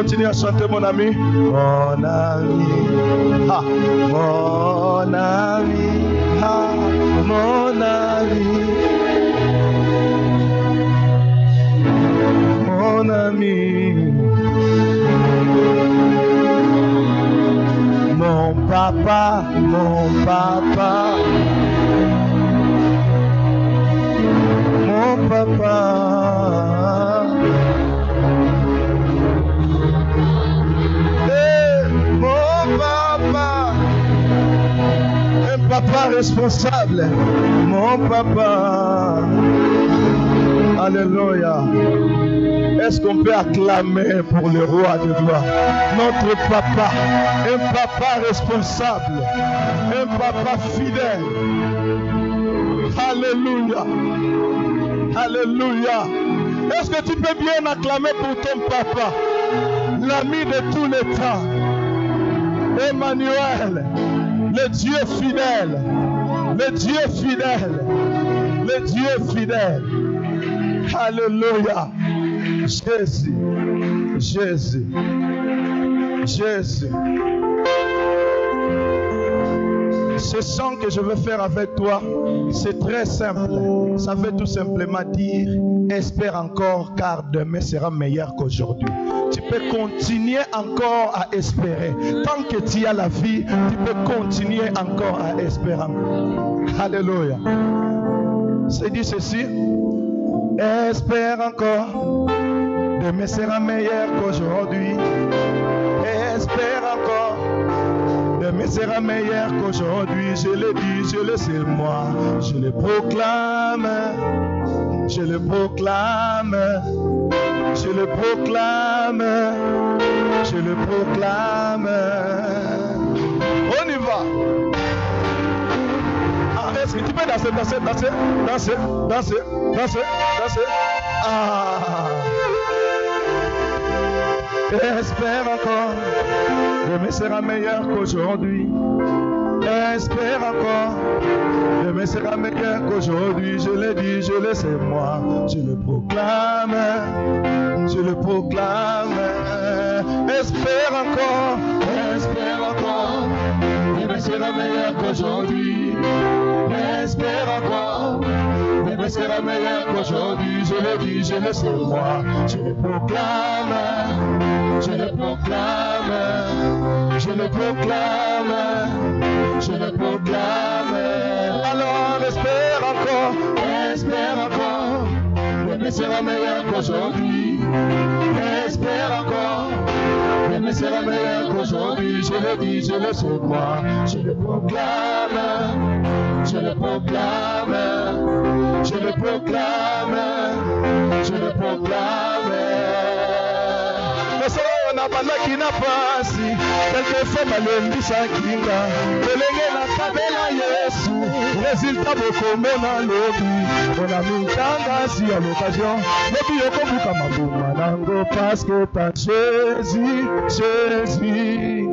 continue à chanter, mon ami. Mon ami, ah, mon ami, ah, mon ami. Mon ami, mon papa, mon papa, mon papa, mon papa, un papa responsable, mon papa, alléluia. Est-ce qu'on peut acclamer pour le roi de gloire? Notre papa, un papa responsable, un papa fidèle. Alléluia. Alléluia. Est-ce que tu peux bien acclamer pour ton papa, l'ami de tous les temps, Emmanuel, le Dieu fidèle, le Dieu fidèle, le Dieu fidèle. Alléluia. Jésus, Jésus, Jésus. Ce chant que je veux faire avec toi, c'est très simple. Ça veut tout simplement dire, espère encore car demain sera meilleur qu'aujourd'hui. Tu peux continuer encore à espérer. Tant que tu as la vie, tu peux continuer encore à espérer. Alléluia. C'est dit ceci. Espère encore. Demain sera meilleur qu'aujourd'hui. Espère encore. Demain sera meilleur qu'aujourd'hui. Je le dis, je le sais moi. Je le proclame. Je le proclame. Je le proclame. Je le proclame. On y va. Ah, est-ce que tu peux danser. Ah. Espère encore, demain sera meilleur qu'aujourd'hui. Espère encore, demain sera meilleur qu'aujourd'hui. Je le dis, je le sais moi. Je le proclame, je le proclame. Espère encore, demain sera meilleur qu'aujourd'hui. Espère encore. Demain sera meilleur qu'aujourd'hui, je le dis, je le sais moi. Je le proclame, je le proclame, je le proclame, je le proclame. Alors espère encore, demain sera meilleur qu'aujourd'hui. Espère encore, demain sera meilleur qu'aujourd'hui, je le dis, je le sais moi. Je le proclame, je le proclame. Je le proclame, je le proclame. On a pas qui n'a pas si quelquefois malembisa kinga. Elenge la kabela Yesu, résultat beaucoup mona lobi. On a mis tanga si à l'occasion. Lobi yokobuka mabuma nango parce que t'as Jésus, Jésus.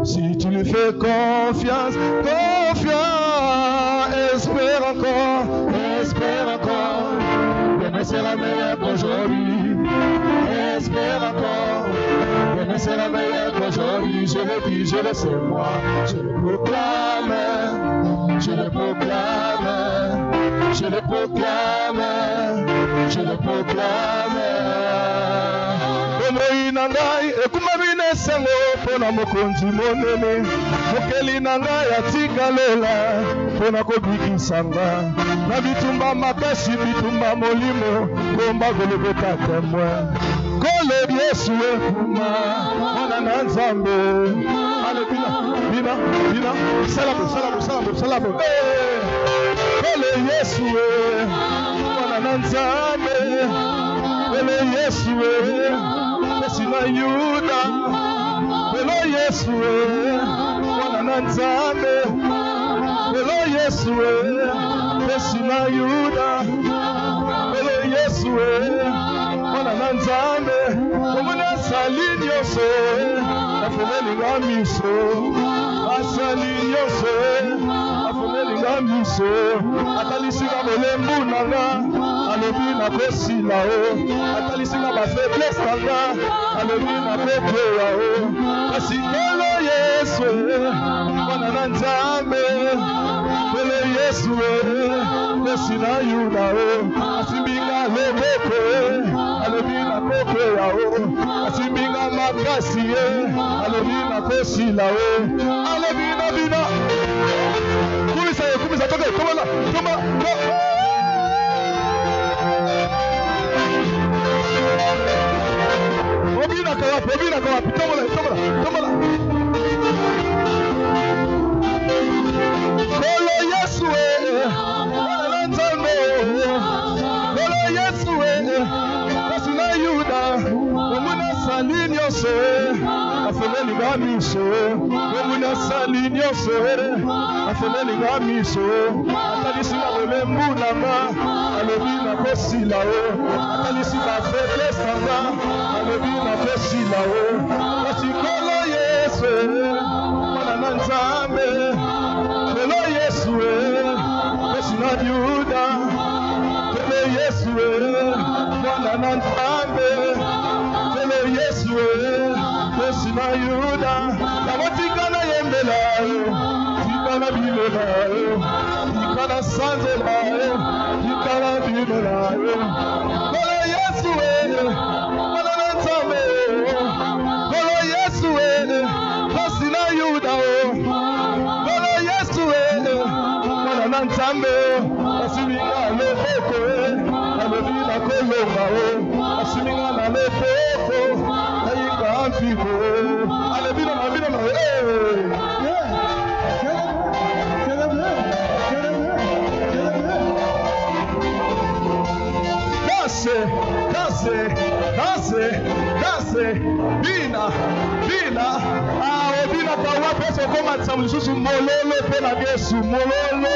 Si tu lui fais confiance, espère encore, demain sera meilleur qu'aujourd'hui. Espère encore, demain sera meilleur qu'aujourd'hui. Je le dis, je le sais moi. Je le proclame, je le proclame, je le proclame, je le proclame. Nangai ekumabine sango pona mokonzi monene mokeli nangai atika lola pona kobikisanga na bitumba makasi bitumba molimo komba golobeta témoin kolo Yesu ekuma mwana na nzambe alebina bina salabo kolo Yesu mwana na nzambe kolo Yesu Sina Yuda, Elo Yesu, Mwana na Nzambe, Elo Yesu, Sina Yuda, Elo Yesu, Mwana na Nzambe, Omuna sali nyonso, afumeli ngamiso, asali nyonso, afumeli ngamiso, atalisika bolembu nanga, alobi na kosila o, atalisika base faiblesse nanga alobi na pete yao kasi kolo Yesu mwana na Nzambe kolo Yesu Yesu na Yuda asimbinga loboko alobi na pete yao asimbinga makasi alobi na kosila alobi na bina kumisa toke komala koma obina kawapi tomola kolo Yesu wana Nzambe kolo Yesu kasi na Yuda omuna sali nyonso afeleli nga miso omuna sali nyonso afeleli nga miso atalisi na lolembu nanga alobi na kosila atalisi na faiblesse nanga alobi na kosila kasi kolo Yesu mwana na Nzambe kolo Yesu kasi na Yuda kolo Yesu mwana na Nzambe kolo Yesu kasi na Yuda namotikana yembela tikana bimela tikana sanzela tikana bimela kolo Yesu mwana na Nzambe kolo Yesu kasi na Yuda kolo Yesu mwana na Nzambe asiminga loboko alobi na kolonga asiminga na loboko ayika amfiko alebino na bino na Kase, bina, obina kawa peso koma tsamususu mololo pena Yesu mololo.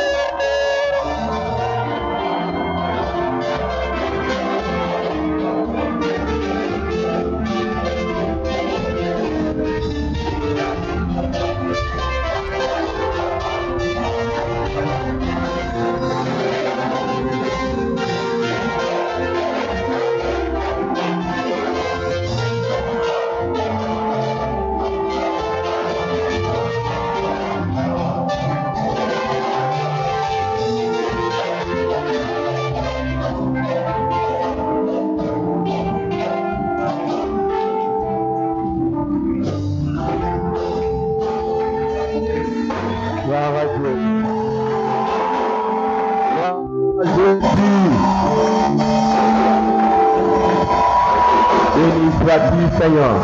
Béni Seigneur.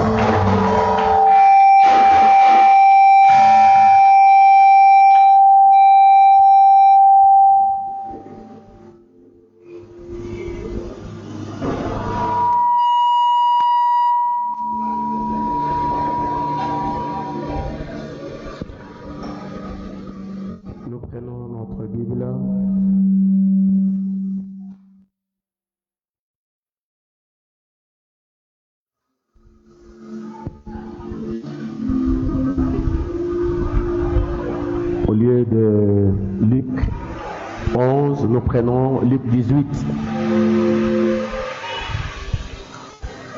Nous prenons notre Bible. Au lieu de Luc 11, nous prenons Luc 18.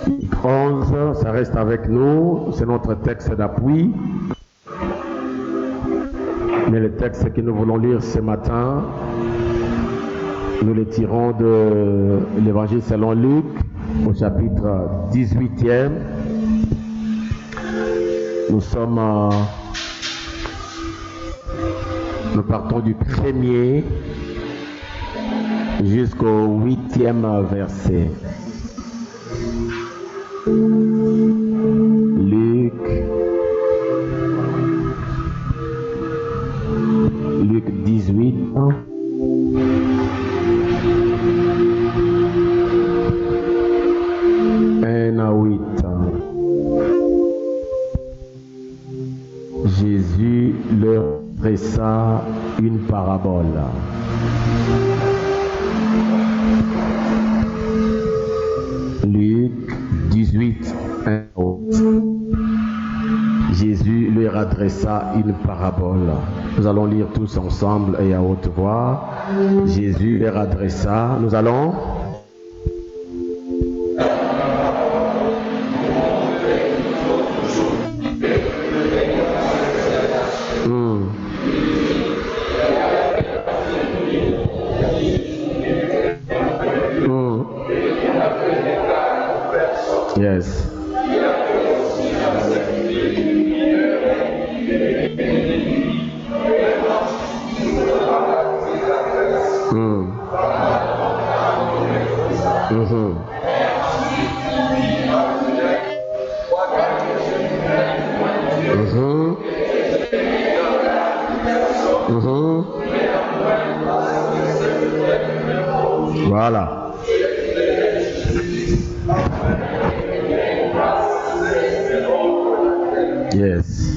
Luc 11, ça reste avec nous, c'est notre texte d'appui. Mais le texte que nous voulons lire ce matin, nous le tirons de l'Évangile selon Luc, au chapitre 18e. Nous partons du 1er jusqu'au 8e verset. Luc 18. À 8. Jésus leur dressa une parabole. Luc 18, 1 au 8. Jésus leur adressa une parabole. Nous allons lire tous ensemble et à haute voix. Jésus leur adressa. Nous allons. Yes. Voilà. Yes.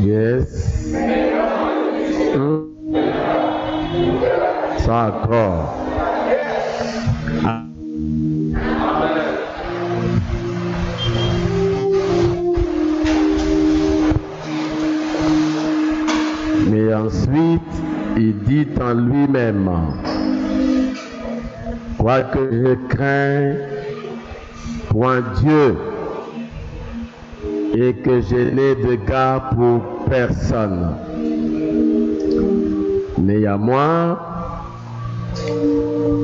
Yes. Ça encore. Mais ensuite, il dit en lui-même, quoique je crains point Dieu et que je n'ai de garde pour personne. Néanmoins,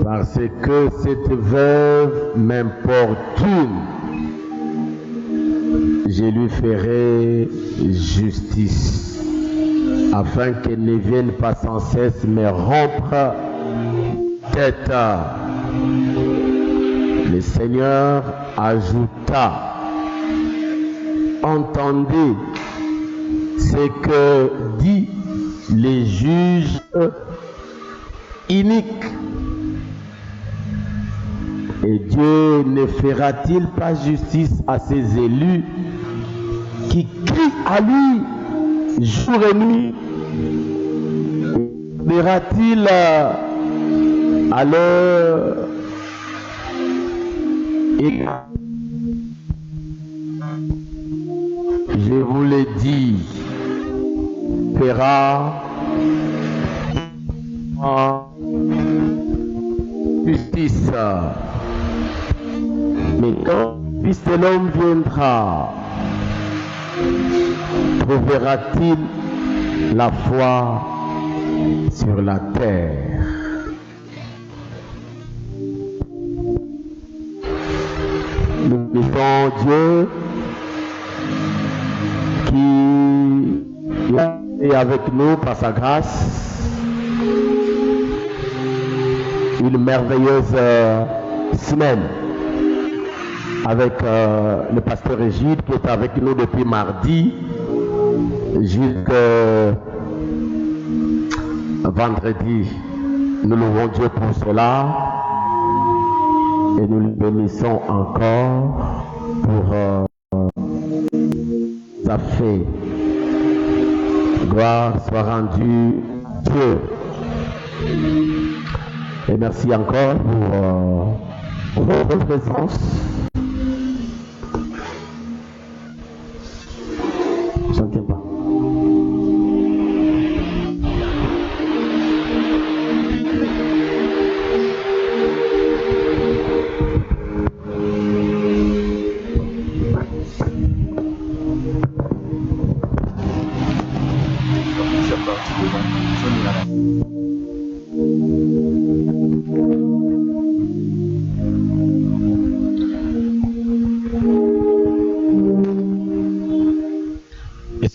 parce que cette veuve m'importune, je lui ferai justice, afin qu'elle ne vienne pas sans cesse me rompre tête. Le Seigneur ajouta, entendez ce que dit les juges iniques. Et Dieu ne fera-t-il pas justice à ses élus qui crient à lui jour et nuit? Verra-t-il alors je vous l'ai dit, fera justice. Mais quand le Fils de l'homme viendra, trouvera-t-il la foi sur la terre? Nous bénissons Dieu qui est avec nous par sa grâce. Une merveilleuse semaine avec le pasteur Égide qui est avec nous depuis mardi jusqu'à vendredi. Nous louons Dieu pour cela et nous le bénissons encore pour sa fait. Gloire soit rendue Dieu. Et merci encore pour votre présence. Je ne tiens pas.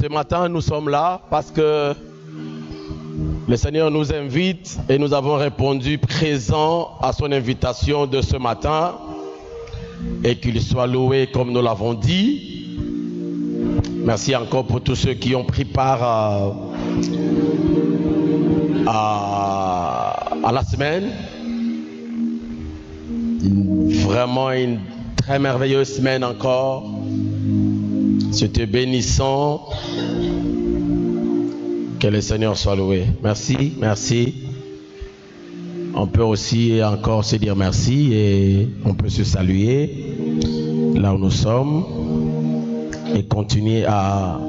Ce matin, nous sommes là parce que le Seigneur nous invite et nous avons répondu présent à son invitation de ce matin, et qu'il soit loué comme nous l'avons dit. Merci encore pour tous ceux qui ont pris part à la semaine. Vraiment une très merveilleuse semaine encore. C'était bénissant. Que le Seigneur soit loué. Merci, merci. On peut aussi encore se dire merci et on peut se saluer là où nous sommes et continuer à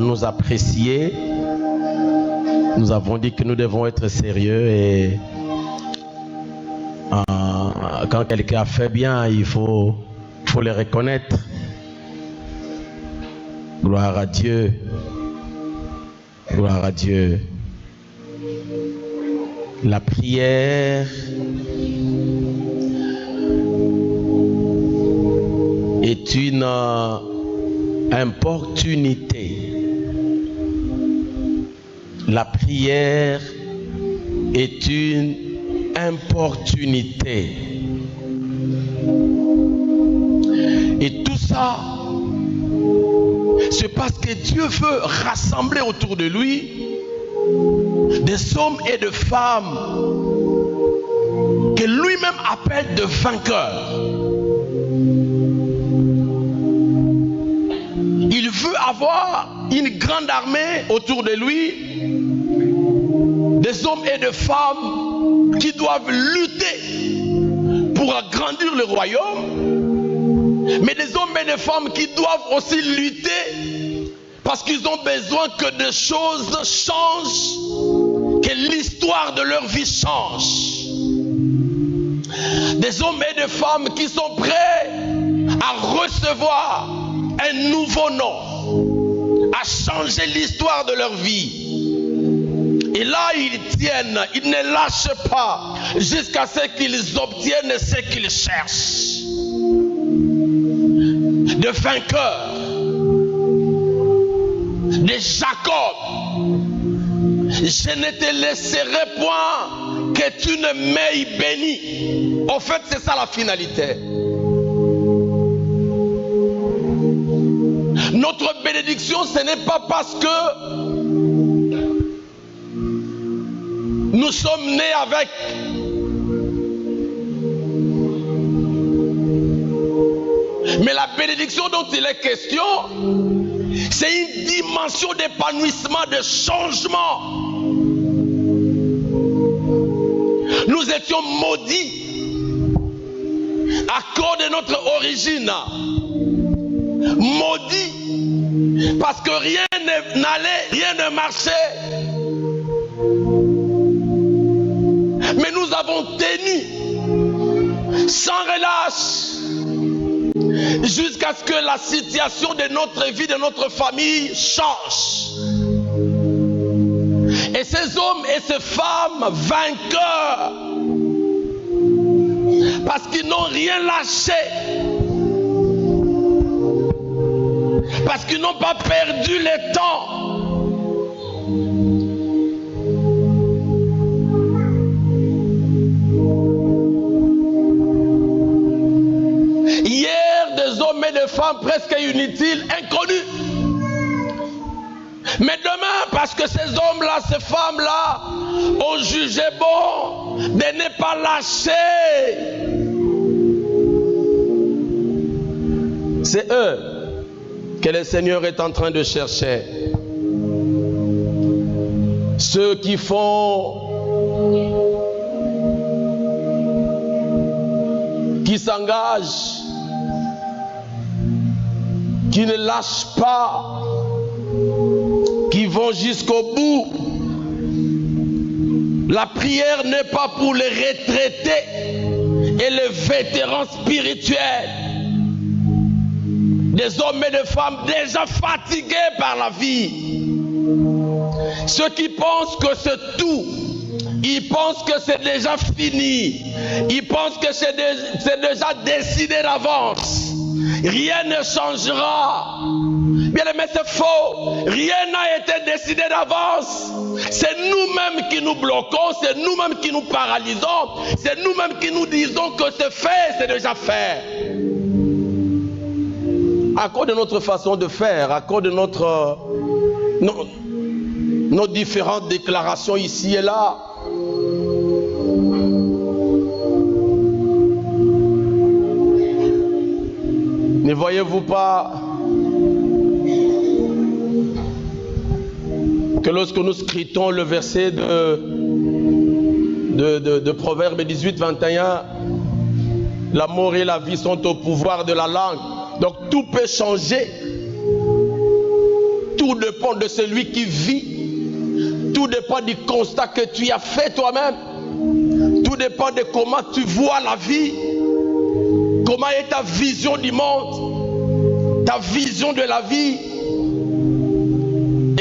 nous apprécier. Nous avons dit que nous devons être sérieux et Quand quelqu'un a fait bien, il faut le reconnaître. Gloire à Dieu. Gloire à Dieu. La prière est une opportunité. La prière est une opportunité. Et tout ça, c'est parce que Dieu veut rassembler autour de lui des hommes et des femmes que lui-même appelle de vainqueurs. Il veut avoir une grande armée autour de lui, des hommes et des femmes qui doivent lutter pour agrandir le royaume, mais des hommes et des femmes qui doivent aussi lutter parce qu'ils ont besoin que des choses changent, que l'histoire de leur vie change. Des hommes et des femmes qui sont prêts à recevoir un nouveau nom, à changer l'histoire de leur vie. Et là, ils tiennent, ils ne lâchent pas jusqu'à ce qu'ils obtiennent ce qu'ils cherchent. De vainqueurs, de Jacob, je ne te laisserai point que tu ne m'aies béni. En fait, c'est ça la finalité. Notre bénédiction, ce n'est pas parce que nous sommes nés avec. Mais la bénédiction dont il est question, c'est une dimension d'épanouissement, de changement. Nous étions maudits à cause de notre origine. Maudits parce que rien n'allait, rien ne marchait. Mais nous avons tenu sans relâche jusqu'à ce que la situation de notre vie, de notre famille change. Et ces hommes et ces femmes vainqueurs, parce qu'ils n'ont rien lâché, parce qu'ils n'ont pas perdu le temps, hier, des hommes et des femmes presque inutiles, inconnus. Mais demain, parce que ces hommes-là, ces femmes-là, ont jugé bon de ne pas lâcher. C'est eux que le Seigneur est en train de chercher. Ceux qui font, qui s'engagent, qui ne lâchent pas, qui vont jusqu'au bout. La prière n'est pas pour les retraités et les vétérans spirituels. Des hommes et des femmes déjà fatigués par la vie. Ceux qui pensent que c'est tout. Ils pensent que c'est déjà fini. Ils pensent que c'est déjà décidé d'avance. Rien ne changera. Bien aimé, c'est faux. Rien n'a été décidé d'avance. C'est nous-mêmes qui nous bloquons. C'est nous-mêmes qui nous paralysons. C'est nous-mêmes qui nous disons que c'est fait, c'est déjà fait. À cause de notre façon de faire, à cause de nos différentes déclarations ici et là. Ne voyez-vous pas que lorsque nous scrutons le verset de Proverbe 18, 21, la mort et la vie sont au pouvoir de la langue. Donc tout peut changer. Tout dépend de celui qui vit. Tout dépend du constat que tu as fait toi-même. Tout dépend de comment tu vois la vie. Comment est ta vision du monde, ta vision de la vie.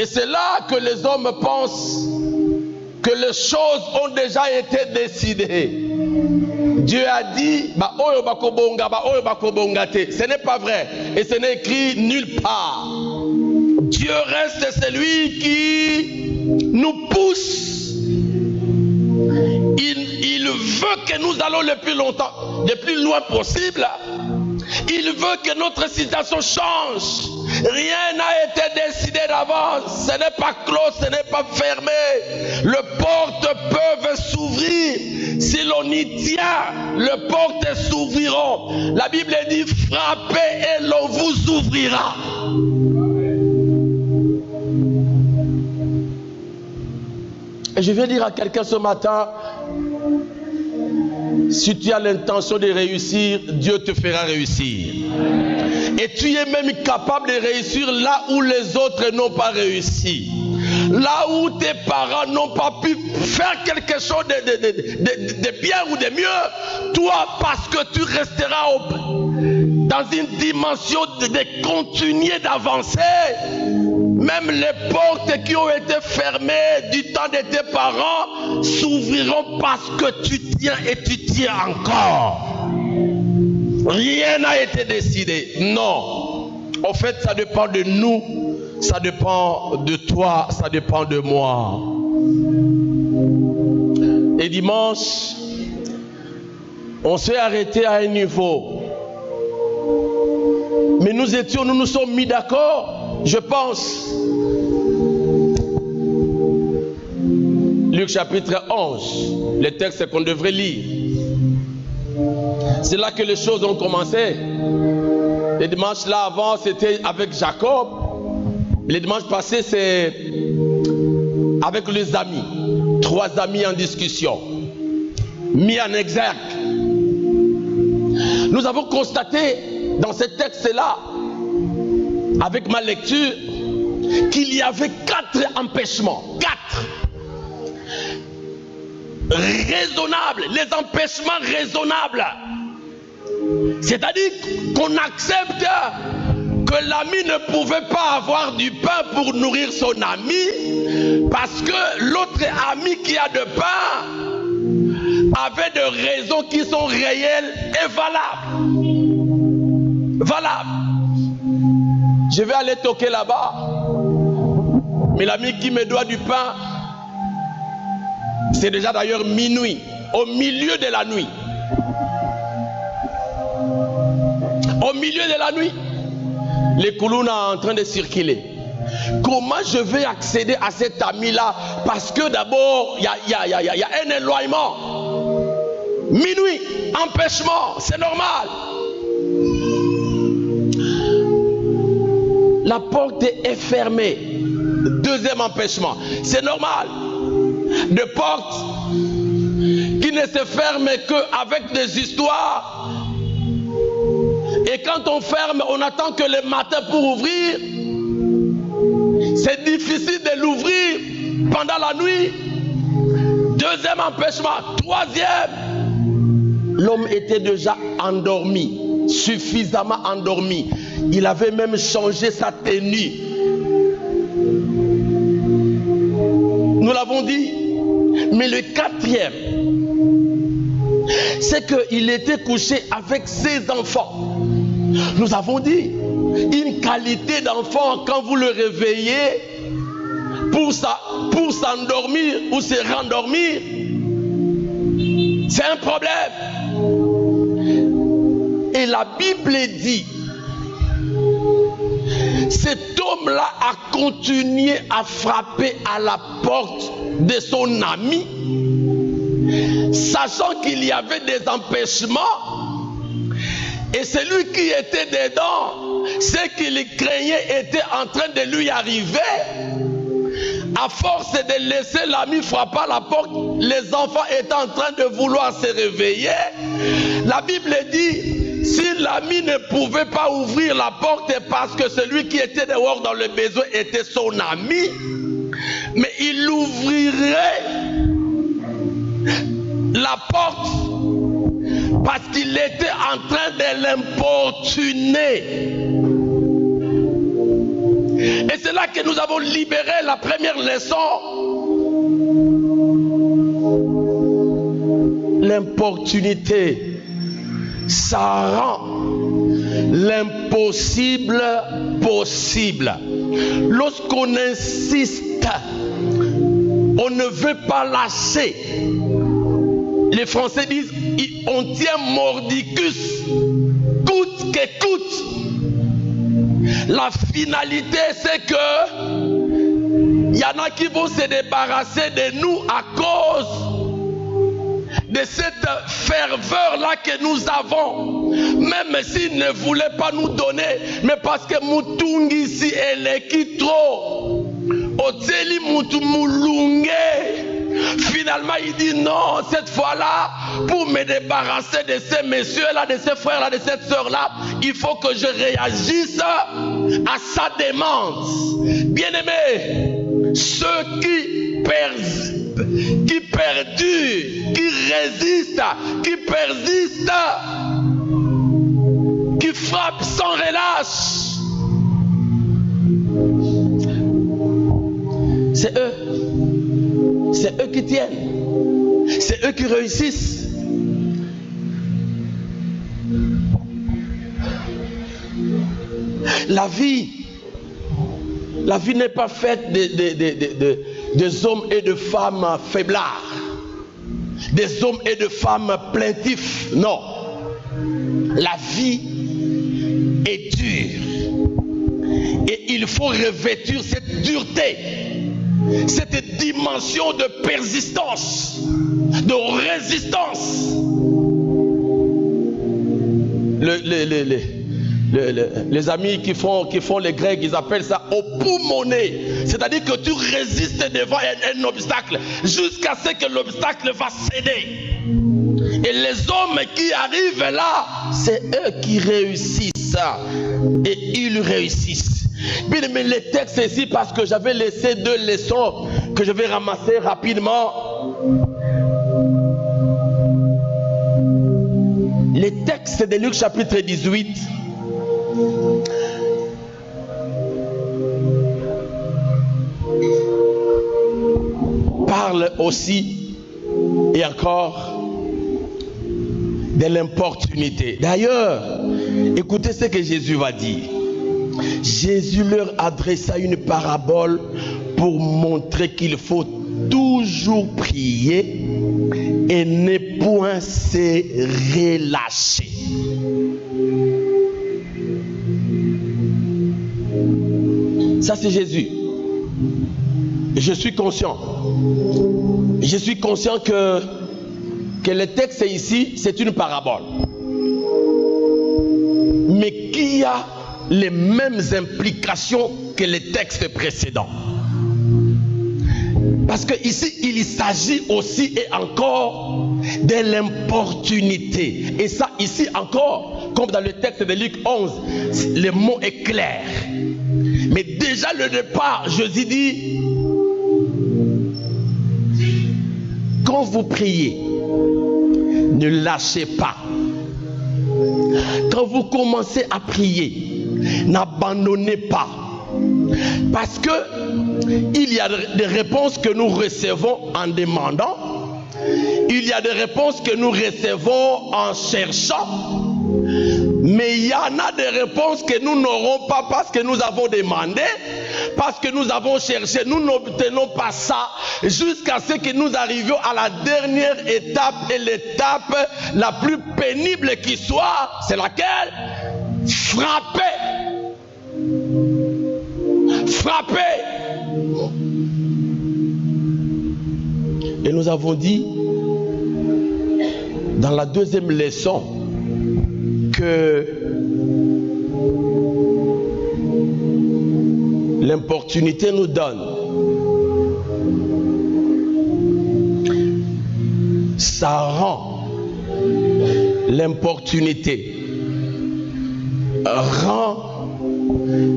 Et c'est là que les hommes pensent que les choses ont déjà été décidées. Dieu a dit, ce n'est pas vrai. Et ce n'est écrit nulle part. Dieu reste celui qui nous pousse. Il veut que nous allons le plus loin possible. Il veut que notre situation change. Rien n'a été décidé d'avance. Ce n'est pas clos, ce n'est pas fermé. Les portes peuvent s'ouvrir. Si l'on y tient, les portes s'ouvriront. La Bible dit, frappez et l'on vous ouvrira. Et je vais dire à quelqu'un ce matin, si tu as l'intention de réussir, Dieu te fera réussir. Et tu es même capable de réussir là où les autres n'ont pas réussi. Là où tes parents n'ont pas pu faire quelque chose de bien ou de mieux. Toi, parce que tu resteras dans une dimension de continuer d'avancer. Même les portes qui ont été fermées du temps de tes parents s'ouvriront parce que tu tiens et tu tiens encore. Rien n'a été décidé. Non. En fait, ça dépend de nous. Ça dépend de toi. Ça dépend de moi. Et dimanche, on s'est arrêté à un niveau. Mais nous nous sommes mis d'accord, je pense. Luc chapitre 11, le texte qu'on devrait lire. C'est là que les choses ont commencé. Le dimanche là avant, c'était avec Jacob. Le dimanche passé, c'est avec les amis. 3 amis en discussion, mis en exergue. Nous avons constaté dans ce texte-là, avec ma lecture, qu'il y avait 4 empêchements. 4 raisonnables, les empêchements raisonnables. C'est-à-dire qu'on accepte que l'ami ne pouvait pas avoir du pain pour nourrir son ami, parce que l'autre ami qui a de pain avait des raisons qui sont réelles et valables. Je vais aller toquer là-bas, mais l'ami qui me doit du pain, c'est déjà d'ailleurs minuit, au milieu de la nuit. Au milieu de la nuit, les Koulouna sont en train de circuler. Comment je vais accéder à cet ami-là? Parce que d'abord, il y a un éloignement. Minuit, empêchement, c'est normal. La porte est fermée. 2e empêchement, c'est normal. Des portes qui ne se ferment qu'avec des histoires. Et quand on ferme, on attend que le matin pour ouvrir. C'est difficile de l'ouvrir pendant la nuit. 2e empêchement. 3e, l'homme était déjà endormi, suffisamment endormi. Il avait même changé sa tenue. Nous l'avons dit. Mais le 4e, c'est qu'il était couché avec ses enfants. Nous avons dit, une qualité d'enfant, quand vous le réveillez pour s'endormir ou se rendormir, c'est un problème. Et la Bible dit, cet homme-là a continué à frapper à la porte de son ami, sachant qu'il y avait des empêchements. Et celui qui était dedans, ce qu'il craignait était en train de lui arriver. À force de laisser l'ami frapper à la porte, les enfants étaient en train de vouloir se réveiller. La Bible dit, si l'ami ne pouvait pas ouvrir la porte parce que celui qui était dehors dans le besoin était son ami, mais il ouvrirait la porte parce qu'il était en train de l'importuner. Et c'est là que nous avons libéré la première leçon. L'importunité, ça rend l'impossible possible. Lorsqu'on insiste, on ne veut pas lâcher. Les Français disent, on tient mordicus, coûte que coûte. La finalité, c'est que il y en a qui vont se débarrasser de nous à cause de cette ferveur-là que nous avons. Même s'ils ne voulaient pas nous donner, mais parce que Mutungi ici est qui trop. Oteli Mutumulunge. Finalement, il dit non, cette fois-là, pour me débarrasser de ces messieurs-là, de ces frères-là, de cette sœur-là, il faut que je réagisse à sa demande. Bien-aimés, ceux qui perdurent, qui résistent, qui persistent, qui frappent sans relâche, c'est eux. C'est eux qui tiennent. C'est eux qui réussissent. La vie n'est pas faite des hommes et de femmes faiblards, des hommes et de femmes plaintifs. Non. La vie est dure. Et il faut revêtir cette dureté, cette dimension de persistance, de résistance. Les amis qui font les Grecs, ils appellent ça opoumoné. C'est-à-dire que tu résistes devant un obstacle jusqu'à ce que l'obstacle va céder. Et les hommes qui arrivent là, c'est eux qui réussissent. Et ils réussissent. Bien, mais les textes ici, parce que j'avais laissé 2 leçons que je vais ramasser rapidement. Les textes de Luc chapitre 18 parlent aussi et encore de l'importunité. D'ailleurs, écoutez ce que Jésus va dire. Jésus leur adressa une parabole pour montrer qu'il faut toujours prier et ne point se relâcher. Ça, c'est Jésus. Je suis conscient que le texte ici, c'est une parabole, mais qui a les mêmes implications que les textes précédents. Parce que ici, il s'agit aussi et encore de l'importunité. Et ça, ici encore, comme dans le texte de Luc 11, le mot est clair. Mais déjà le départ, Jésus dit, quand vous priez, ne lâchez pas. Quand vous commencez à prier, n'abandonnez pas. Parce que il y a des réponses que nous recevons en demandant. Il y a des réponses que nous recevons en cherchant. Mais il y en a des réponses que nous n'aurons pas parce que nous avons demandé, parce que nous avons cherché. Nous n'obtenons pas ça jusqu'à ce que nous arrivions à la dernière étape, et l'étape la plus pénible qui soit, c'est laquelle? Frapper. Frapper. Et nous avons dit dans la deuxième leçon que l'importunité nous donne ça rend l'importunité rend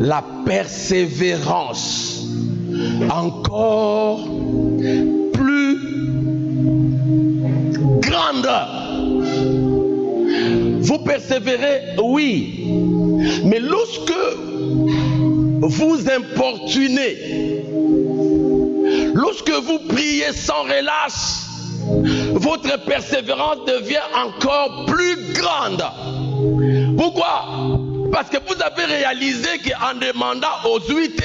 la persévérance encore plus grande. grande. Vous persévérez, oui. Mais lorsque vous importunez, lorsque vous priez sans relâche, votre persévérance devient encore plus grande. Pourquoi? Parce que vous avez réalisé qu'en demandant aux 8,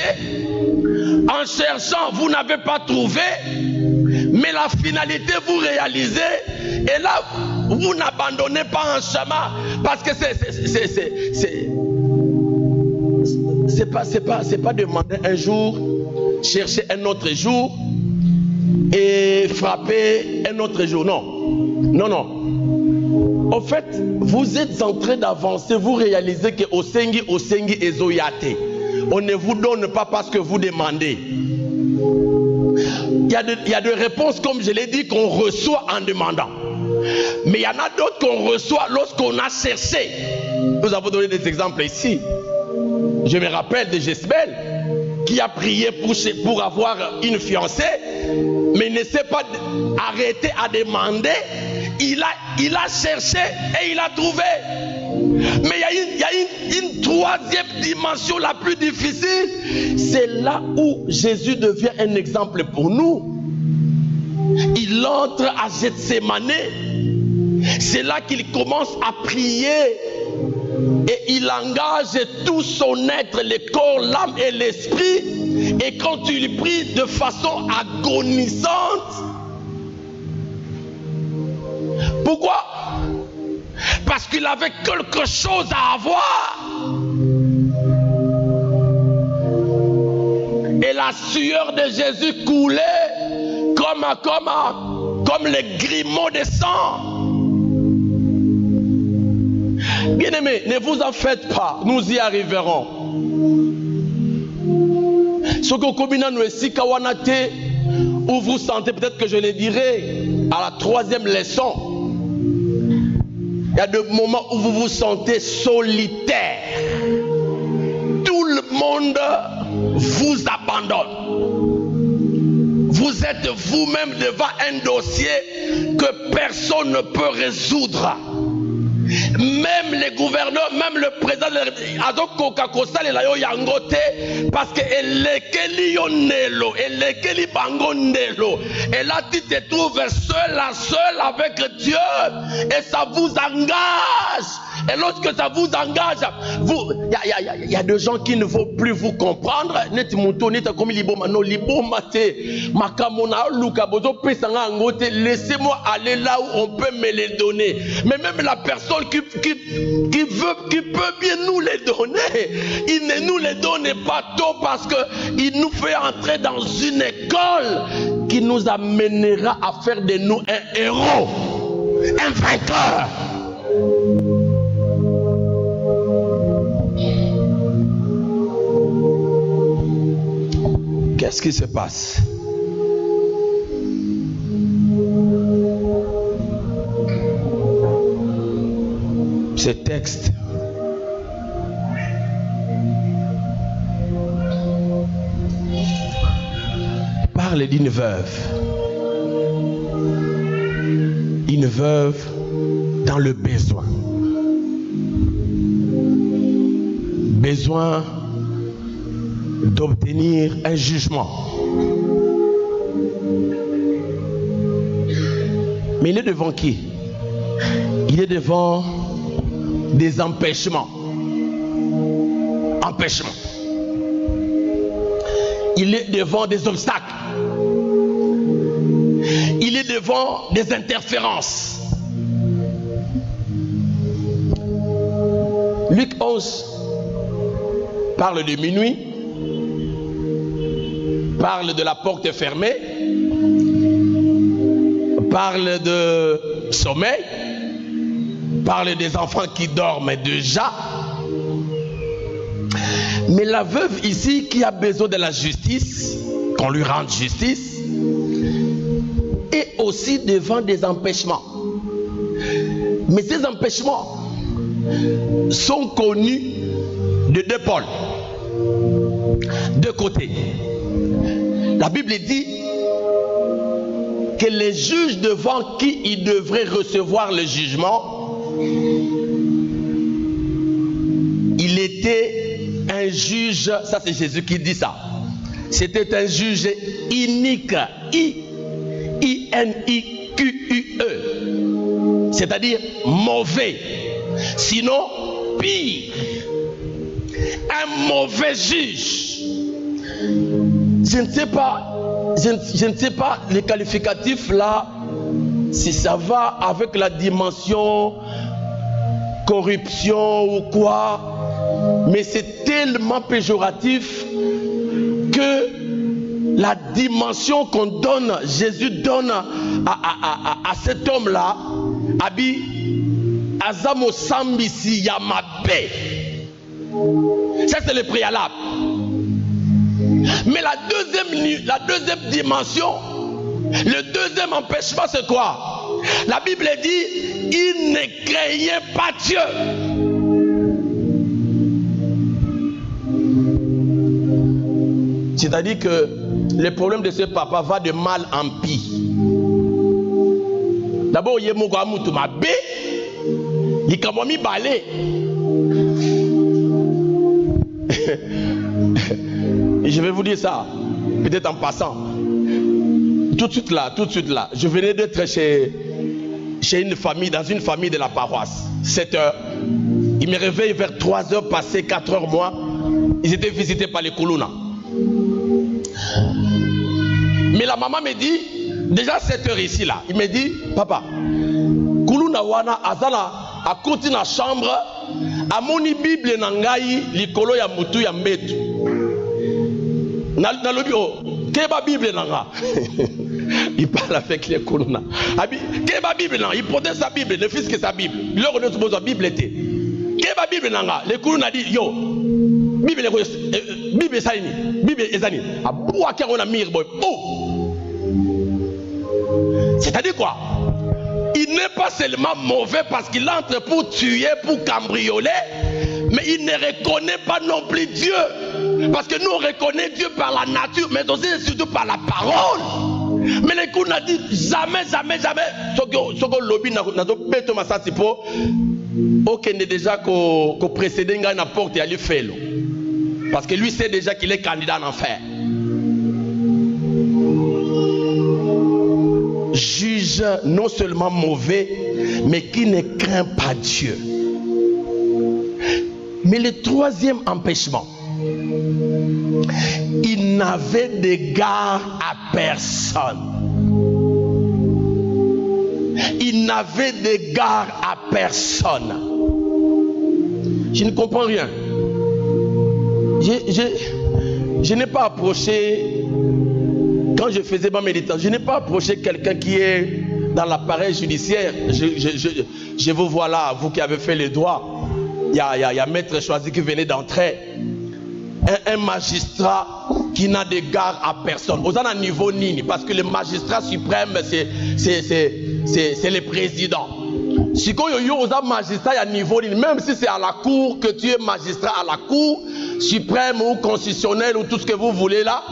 en cherchant, vous n'avez pas trouvé, mais la finalité, vous réalisez, et là, vous n'abandonnez pas un chemin, parce que c'est pas demander un jour, chercher un autre jour, et frapper un autre jour. Non. En fait, vous êtes en train d'avancer, vous réalisez que Osengi Ezoyate. On ne vous donne pas parce que vous demandez. Il y a des réponses, comme je l'ai dit, qu'on reçoit en demandant. Mais il y en a d'autres qu'on reçoit lorsqu'on a cherché. Nous avons donné des exemples ici. Je me rappelle de Jezebel qui a prié pour avoir une fiancée, mais ne s'est pas arrêté à demander. Il a cherché et il a trouvé. Mais il y a une troisième dimension la plus difficile. C'est là où Jésus devient un exemple pour nous. Il entre à Gethsémane. C'est là qu'il commence à prier. Et il engage tout son être, le corps, l'âme et l'esprit. Et quand il prie de façon agonisante. Pourquoi? Parce qu'il avait quelque chose à avoir. Et la sueur de Jésus coulait comme les grumeaux de sang. Bien-aimés, ne vous en faites pas, nous y arriverons. Ce que Kobina nous est Kawanate, où vous sentez, peut-être que je le dirai à la troisième leçon. Il y a des moments où vous vous sentez solitaire. Tout le monde vous abandonne. Vous êtes vous-même devant un dossier que personne ne peut résoudre. Même les gouverneurs, même le président, parce que et là tu te trouves seul avec Dieu et ça vous engage. Et lorsque ça vous engage, il y a des gens qui ne vont plus vous comprendre. Laissez-moi aller là où on peut me les donner. Mais même la personne qui peut bien nous les donner, il ne nous les donne pas tôt parce qu'il nous fait entrer dans une école qui nous amènera à faire de nous un héros, un vainqueur. Qu'est-ce qui se passe? Ce texte parle d'une veuve. Une veuve dans le besoin. Besoin d'obtenir un jugement. Mais il est devant qui? Il est devant des empêchements. Il est devant des obstacles. Il est devant des interférences. Luc 11 parle de minuit, parle de la porte fermée, parle de sommeil, parle des enfants qui dorment déjà. Mais la veuve ici qui a besoin de la justice, qu'on lui rende justice, est aussi devant des empêchements. Mais ces empêchements sont connus de deux pôles, deux côtés. La Bible dit que les juges devant qui il devrait recevoir le jugement, il était un juge, ça c'est Jésus qui dit ça, c'était un juge inique, I-N-I-Q-U-E, c'est-à-dire mauvais, sinon pire, un mauvais juge. Je ne sais pas les qualificatifs là, si ça va avec la dimension corruption ou quoi, mais c'est tellement péjoratif que la dimension qu'on donne, Jésus donne à cet homme-là, Abi Azamo Sambisi Yamabe. Ça c'est le préalable. Mais la deuxième dimension, le deuxième empêchement, c'est quoi? La Bible dit, il ne craignait pas Dieu. C'est-à-dire que le problème de ce papa va de mal en pire. D'abord, il y a mon gars moutou ma bé, il a mis balai. Je vais vous dire ça, peut-être en passant. Tout de suite là, je venais d'être chez une famille, dans une famille de la paroisse. 7 heures. Ils me réveillent vers 3 heures passées, 4 heures moi. Ils étaient visités par les Kuluna. Mais la maman me dit, déjà 7 heures ici là, il me dit, papa, Kuluna wana azala a côté na chambre, a moni Bible nangai likolo ya mutu ya mbetu. Na lobi o, keba Bible nanga. Il parle avec les Kuluna. Keba Bible nanga, il portait sa Bible, le fils que sa Bible. Il leur donne sa Bible était. Keba Bible nanga, les Kuluna dit yo. Bible Salini, Bible Ezani. A boua qui on a mis boy. C'est-à-dire quoi? Il n'est pas seulement mauvais parce qu'il entre pour tuer, pour cambrioler, mais il ne reconnaît pas non plus Dieu. Parce que nous on reconnaît Dieu par la nature, mais aussi et surtout par la parole. Mais les coups n'a dit jamais. Soko lobby n'a pas beto masasipo. Aucun n'est déjà qu'au précédent gars n'apporte à lui faire. Parce que lui sait déjà qu'il est candidat en enfer. Juge non seulement mauvais, mais qui ne craint pas Dieu. Mais le troisième empêchement, il n'avait d'égard à personne. Il n'avait d'égard à personne. Je ne comprends rien. Je n'ai pas approché, quand je faisais ma méditation, je n'ai pas approché quelqu'un qui est dans l'appareil judiciaire. Je vous vois là, vous qui avez fait les droits. Il y a maître choisi qui venait d'entrer. Un magistrat qui n'a d'égard à personne. Aux un niveau nini, parce que le magistrat suprême, c'est le président. Si quand il y a un magistrat à niveau nini, même si c'est à la cour, que tu es magistrat à la cour suprême ou constitutionnelle ou tout ce que vous voulez là,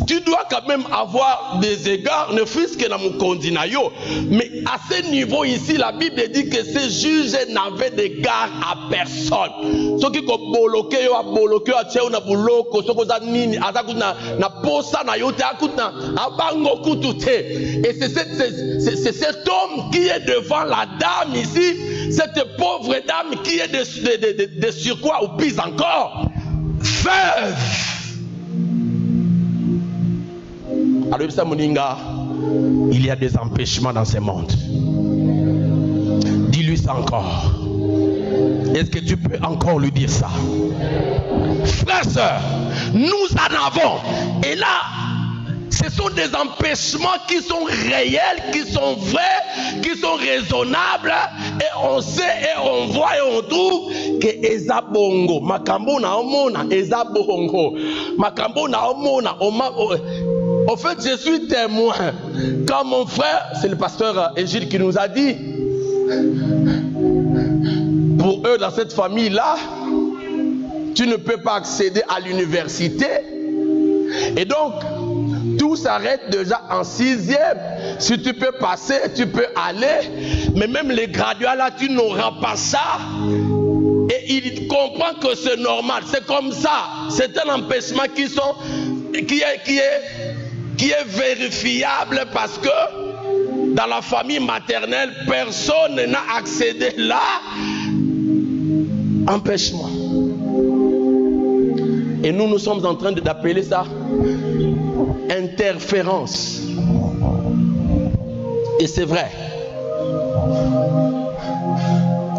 tu dois quand même avoir des égards, ne fût-ce que dans mon condinayo. Mais à ce niveau ici, la Bible dit que ces juges n'avaient d'égard à personne. Ceux qui ont bloqué, et c'est cet homme qui est devant la dame ici, cette pauvre dame qui est de surcroît ou pire encore, veuve. Alors, il y a des empêchements dans ce monde. Dis-lui ça encore. Est-ce que tu peux encore lui dire ça? Frères, sœurs, nous en avons. Et là, ce sont des empêchements qui sont réels, qui sont vrais, qui sont raisonnables. Et on sait, et on voit, et on trouve que Eza Bongo, Makambo na omona, Eza Bongo, Makambo na omona, en fait, je suis témoin. Quand mon frère, c'est le pasteur Égide qui nous a dit, pour eux, dans cette famille-là, tu ne peux pas accéder à l'université. Et donc, tout s'arrête déjà en 6e. Si tu peux passer, tu peux aller. Mais même les graduats là, tu n'auras pas ça. Et il comprend que c'est normal. C'est comme ça. C'est un empêchement qui est vérifiable parce que dans la famille maternelle, personne n'a accédé là. Empêchement. Et nous sommes en train d'appeler ça interférence. Et c'est vrai.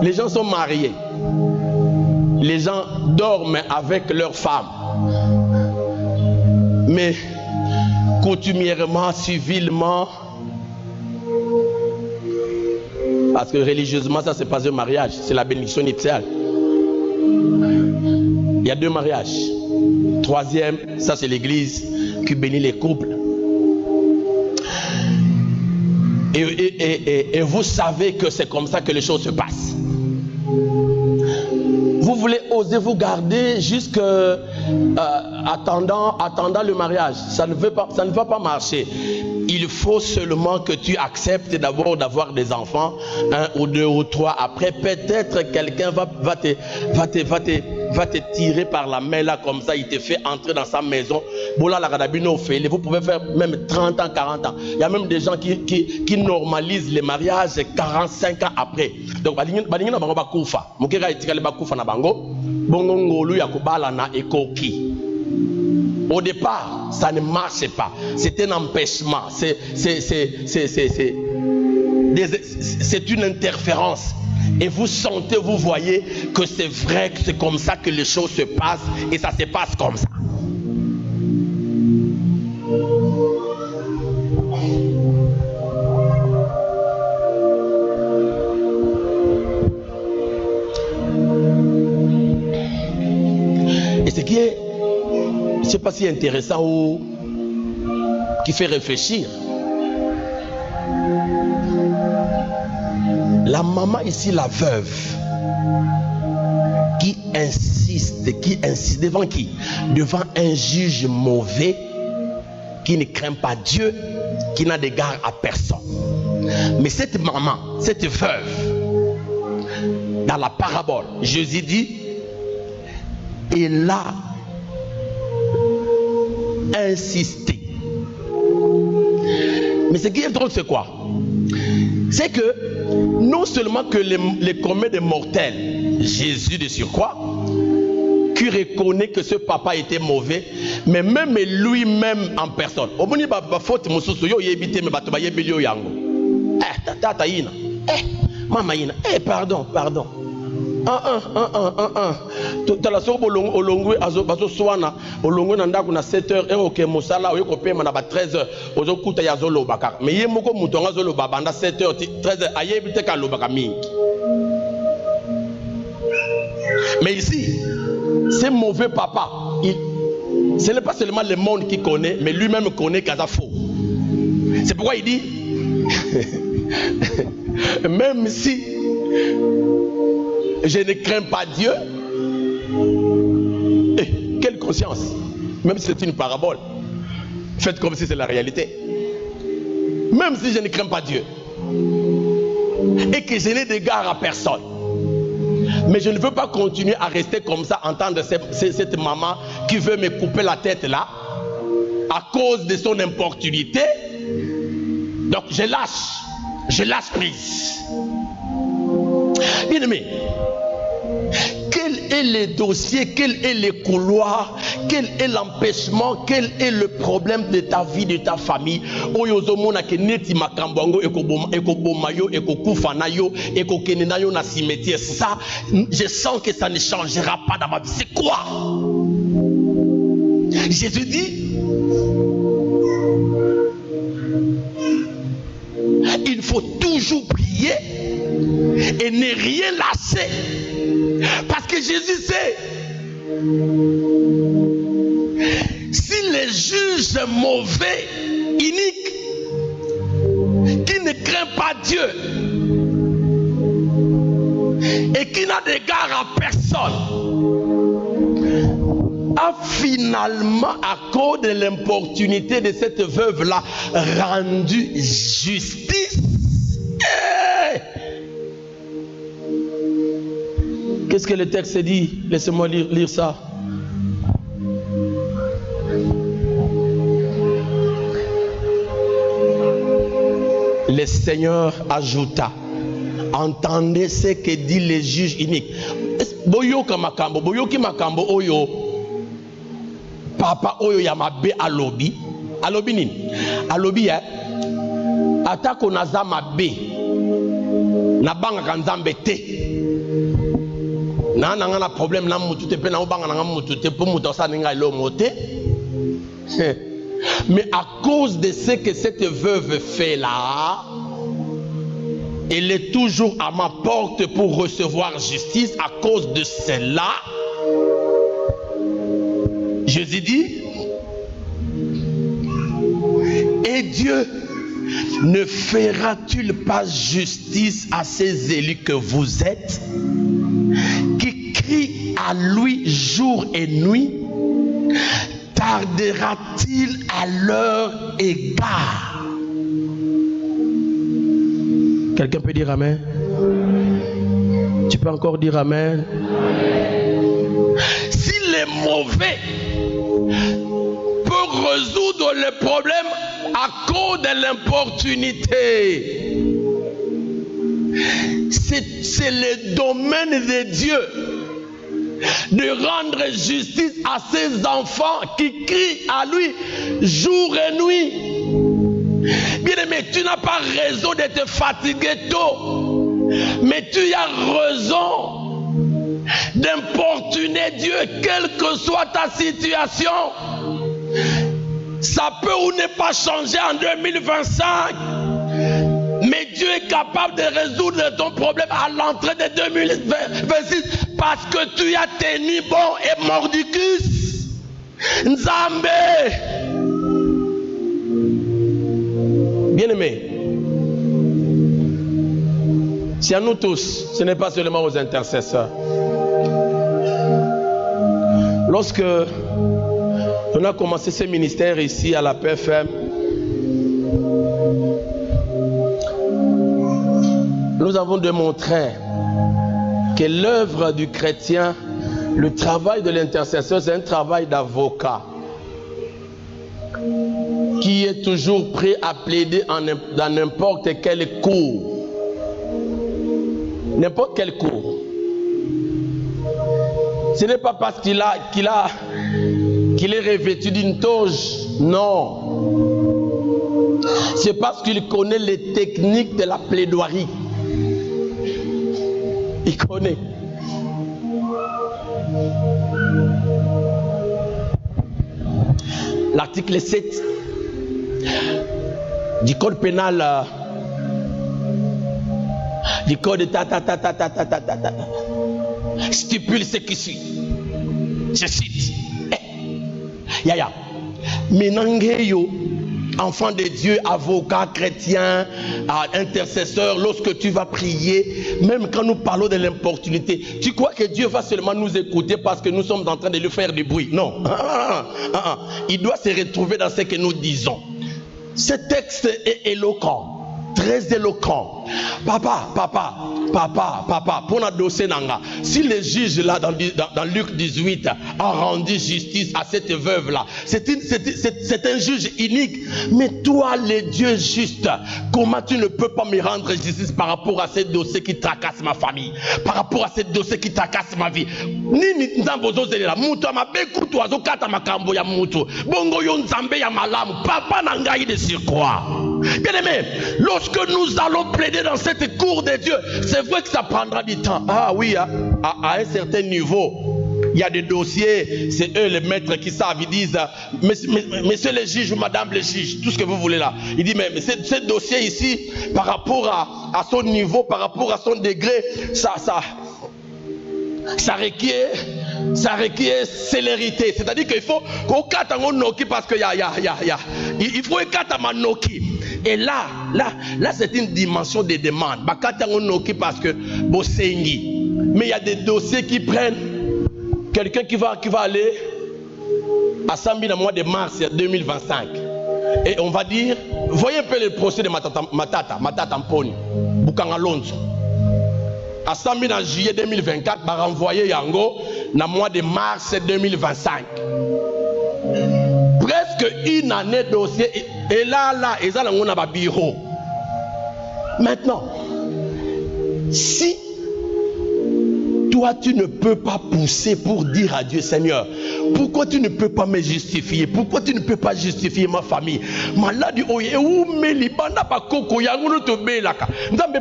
Les gens sont mariés. Les gens dorment avec leurs femmes. Mais coutumièrement, civilement, parce que religieusement, ça c'est pas un mariage, c'est la bénédiction nuptiale. Il y a 2 mariages. 3e, ça c'est l'église qui bénit les couples. Et vous savez que c'est comme ça que les choses se passent. Vous voulez oser vous garder jusqu'à attendant le mariage. Ça ne va pas marcher. Il faut seulement que tu acceptes d'abord d'avoir des enfants, 1 ou 2 ou 3. Après, peut-être quelqu'un va te tirer par la main là comme ça. Il te fait entrer dans sa maison. Vous pouvez faire même 30 ans, 40 ans. Il y a même des gens qui normalisent les mariages 45 ans après. Donc, au départ, ça ne marche pas. C'est un empêchement. C'est une interférence. Et vous sentez, vous voyez que c'est vrai, que c'est comme ça que les choses se passent. Et ça se passe comme ça. Et ce qui est, je ne sais pas si intéressant ou qui fait réfléchir. La maman ici, la veuve, qui insiste devant qui? Devant un juge mauvais qui ne craint pas Dieu, qui n'a d'égard à personne. Mais cette maman, cette veuve, dans la parabole, Jésus dit, elle a insisté. Mais ce qui est drôle, c'est quoi? C'est que non seulement que les communs des mortels, Jésus de surcroît, qui reconnaît que ce papa était mauvais, mais même lui-même en personne. Pardon. Tala so bolongwe bazo swana olongwe na ndako na 7h et OK mosala oyo kopema na ba 13h ozo kuta ya zolo baka mais ye moko muto nga zolo babanda 7h 13h ayebi te ka lobaka mingi. Mais ici ce mauvais papa, ce n'est pas seulement le monde qui connaît, mais lui-même connaît qu'à faux. C'est pourquoi il dit même si je ne crains pas Dieu. Quelle conscience. Même si c'est une parabole, faites comme si c'est la réalité. Même si je ne crains pas Dieu et que je n'ai d'égard à personne, mais je ne veux pas continuer à rester comme ça, entendre cette maman qui veut me couper la tête là à cause de son importunité. Donc je lâche prise. Bien aimé, quel est le dossier, quel est le couloir, quel est l'empêchement, quel est le problème de ta vie, de ta famille? Ça, je sens que ça ne changera pas dans ma vie. C'est quoi? Jésus dit, il faut toujours prier et ne rien lâcher. Parce que Jésus sait, si les juges mauvais, iniques, qui ne craignent pas Dieu et qui n'a d'égard à personne, a finalement, à cause de l'importunité de cette veuve-là, rendu justice. Qu'est-ce que le texte dit? Laissez-moi lire ça. Le Seigneur ajouta, entendez ce que dit le juge unique. Boyoka makambo, boyoki makambo oyo. Papa oyo ya mabe alobi. Alobi nini? Alobi atako naza mabe. Nabanga kanzambe te. Na na problème na mutu te pe na obanga na mutu te pour mutu sa ninga lo mote. Mais à cause de ce que cette veuve fait là, elle est toujours à ma porte pour recevoir justice. À cause de cela, Jésus dit, et Dieu ne fera-t-il pas justice à ces élus que vous êtes, qui crient à lui jour et nuit? Tardera-t-il à leur égard? Quelqu'un peut dire amen? Tu peux encore dire amen? Si les mauvais peuvent résoudre le problème à cause de l'importunité, c'est le domaine de Dieu de rendre justice à ses enfants qui crient à lui jour et nuit. Bien-aimé, tu n'as pas raison de te fatiguer tôt, mais tu as raison d'importuner Dieu, quelle que soit ta situation. Ça peut ou ne pas changer en 2025, mais Dieu est capable de résoudre ton problème à l'entrée de 2026 parce que tu as tenu bon et mordicus. Nzambe. Bien-aimés, c'est à nous tous, ce n'est pas seulement aux intercesseurs. Lorsque on a commencé ce ministère ici à la PFM, nous avons démontré que l'œuvre du chrétien, le travail de l'intercesseur, c'est un travail d'avocat qui est toujours prêt à plaider dans n'importe quelle cour. N'importe quelle cour. Ce n'est pas parce qu'il est revêtu d'une toge, non. C'est parce qu'il connaît les techniques de la plaidoirie. Il connaît. L'article 7 du code pénal, du code stipule ce qui suit. Je cite. Yaya. Menangeyo, enfant de Dieu, avocat, chrétien, intercesseur, lorsque tu vas prier, même quand nous parlons de l'importunité, tu crois que Dieu va seulement nous écouter parce que nous sommes en train de lui faire du bruit? Non. Il doit se retrouver dans ce que nous disons. Ce texte est éloquent, très éloquent. Papa, pour notre dossier nanga, si le juge là dans Luc 18 a rendu justice à cette veuve là, c'est un juge unique. Mais toi, le Dieu juste, comment tu ne peux pas me rendre justice par rapport à ce dossier qui tracasse ma famille, par rapport à ce dossier qui tracasse ma vie? Nini nzambo zelela mutu amabeku tu azokata makambo ya mutu bongo yo nzambe ya malamu papa nangai de sur quoi? Bien aimé, lorsque nous allons plaider dans cette cour de Dieu, c'est vrai que ça prendra du temps. Ah oui, à un certain niveau, il y a des dossiers, c'est eux les maîtres qui savent, ils disent monsieur le juge ou madame le juge, tout ce que vous voulez là. Il dit mais ce dossier ici, par rapport à son niveau, par rapport à son degré, ça requiert célérité. C'est-à-dire qu'il faut qu'on kata noki parce que il faut kata manoki. Et là c'est une dimension de demande. Bakata noki parce que bosengi. Mais il y a des dossiers qui prennent quelqu'un qui va aller à Sambi dans le mois de mars 2025. Et on va dire, voyez un peu le procès de Matata Mponi, Bukanga Lonzo. À Sambi dans juillet 2024, va renvoyer Yango dans le mois de mars 2025. Presque une année de dossier. Et là, ils ont un bureau. Maintenant, si toi tu ne peux pas pousser pour dire à Dieu, Seigneur, pourquoi tu ne peux pas me justifier? Pourquoi tu ne peux pas justifier ma famille? Mais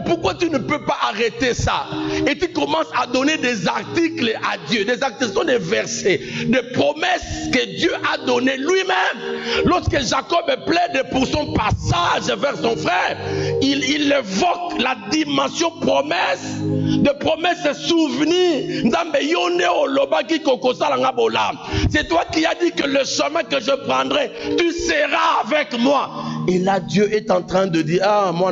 pourquoi tu ne peux pas arrêter ça? Et tu commences à donner des articles à Dieu. Des articles sont des versets, des promesses que Dieu a données lui-même. Lorsque Jacob plaide pour son passage vers son frère, il évoque la dimension promesse, de promesses souvenirs. C'est toi qui as dit que le chemin que je prendrai, tu seras avec moi. Et là, Dieu est en train de dire, ah, moi,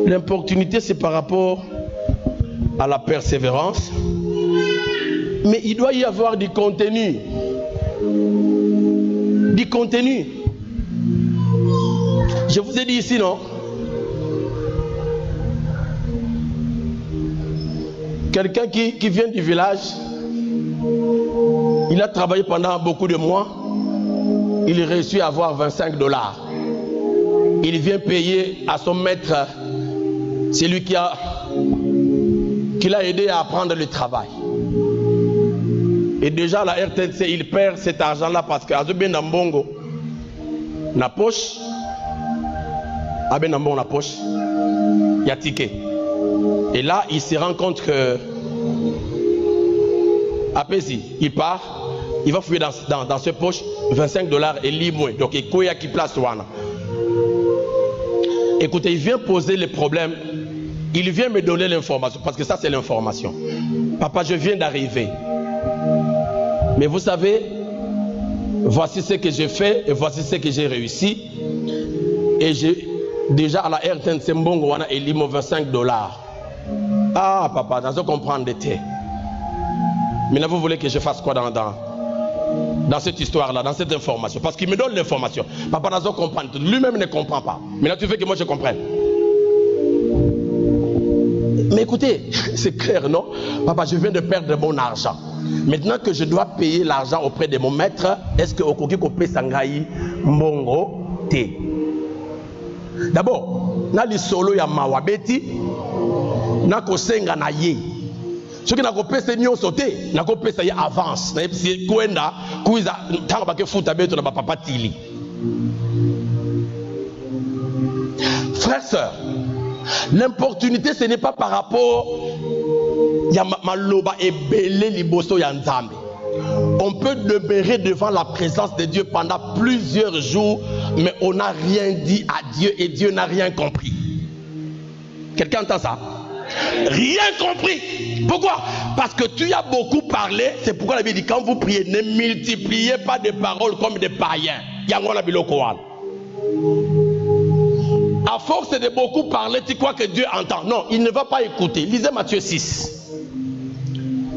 l'importunité, c'est par rapport à la persévérance. Mais il doit y avoir du contenu. Du contenu. Je vous ai dit ici, non? Quelqu'un qui vient du village, il a travaillé pendant beaucoup de mois, il réussit à avoir $25. Il vient payer à son maître, c'est lui qui l'a aidé à apprendre le travail. Et déjà la RTNC, il perd cet argent-là parce que Azobé Nambongo, na poche, Abé Nambongo na poche, il y a ticket. Et là, il se rend compte que après, il part, il va fouiller dans ses poches $25 et libre. Donc, il y a qui place Wana. Écoutez, il vient poser les problèmes. Il vient me donner l'information, parce que ça, c'est l'information. Papa, je viens d'arriver. Mais vous savez, voici ce que j'ai fait et voici ce que j'ai réussi. Et j'ai déjà à la RTNC Mbongo Wana et libre $25. Ah, papa, dans ce comprendre de thé. Mais là, vous voulez que je fasse quoi dans cette histoire-là, dans cette information? Parce qu'il me donne l'information. Papa, dans ce comprendre, lui-même ne comprend pas. Mais là, tu veux que moi je comprenne. Mais écoutez, c'est clair, non? Papa, je viens de perdre mon argent. Maintenant que je dois payer l'argent auprès de mon maître, est-ce que Okoki Kopé Sangaï Mbongo Té? D'abord, na li solo ya mawabeti. Nako senga na ye. Ce qui n'a pas payé ni sauté, n'a pas payé avance. N'a pas payé Kwenda, Kouiza, tant que fouta beto na papa tili. Frères, sœurs, l'importunité ce n'est pas par rapport ya maloba et belé liboso ya nzambe. On peut demeurer devant la présence de Dieu pendant plusieurs jours, mais on n'a rien dit à Dieu et Dieu n'a rien compris. Quelqu'un entend ça? Rien compris. Pourquoi? Parce que tu as beaucoup parlé. C'est pourquoi la Bible dit quand vous priez, ne multipliez pas des paroles comme des païens. À force de beaucoup parler, tu crois que Dieu entend? Non, il ne va pas écouter. Lisez Matthieu 6.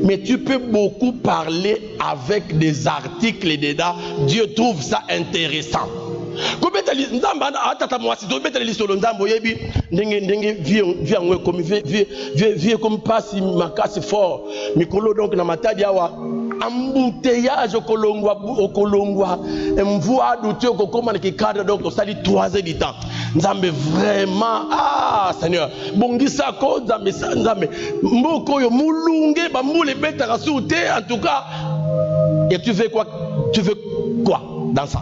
Mais tu peux beaucoup parler avec des articles dedans. Dieu trouve ça intéressant. Comme passe makasi fort mikolo donc na matadi awa embouteillage okolongwa mvua dutu okokoma na kikadre donc osali 3 heures du temps. Nzambe vraiment Seigneur bongisa ko nzambe mboko yo mulunge ba mule betaka soute en tout cas. Et tu veux quoi dans ça?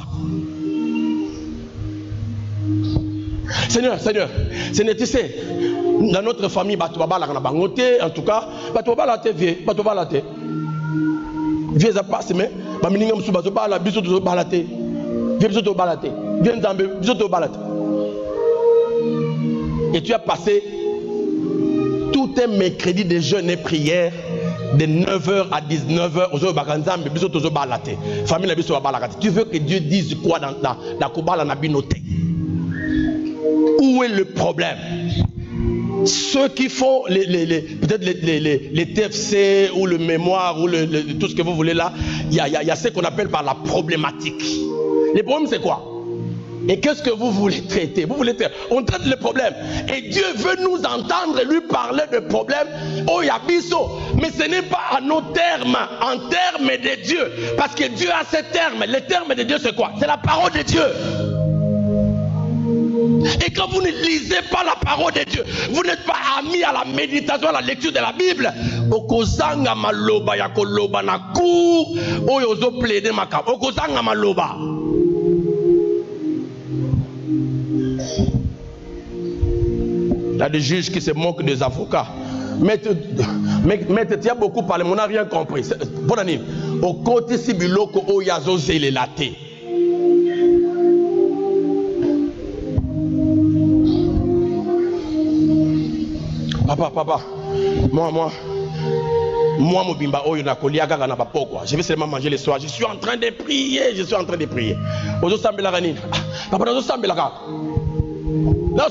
Seigneur, tu sais, dans notre famille, en tout cas, et tu as passé tout un mercredi de jeûne et prière de 9h à 19h. Tu veux que Dieu dise quoi dans Kubala Nabinote? Où est le problème? ceux qui font peut-être les TFC ou le mémoire ou tout ce que vous voulez là, il y a ce qu'on appelle par la problématique. Le problème c'est quoi? Et qu'est-ce que vous voulez traiter? Vous voulez traiter? On traite le problème. Et Dieu veut nous entendre lui parler de problème. Oh yabiso. Mais ce n'est pas à nos termes, en termes de Dieu. Parce que Dieu a ses termes. Les termes de Dieu c'est quoi? C'est la parole de Dieu. Et quand vous ne lisez pas la parole de Dieu, vous n'êtes pas amis à la méditation, à la lecture de la Bible. Okozanga maloba ya koloba na cour, oyozo plaider makam. Okozanga maloba. Il y a des juges qui se moquent des avocats. Maître, tu as beaucoup parlé, mais on n'a rien compris. Bon année. Au côté si biloko oyazo zele laté. Papa, moi, Mobimba, je vais seulement manger le soir. Je suis en train de prier. Ozo sambela gani. Papa, ozo sambela ka. Na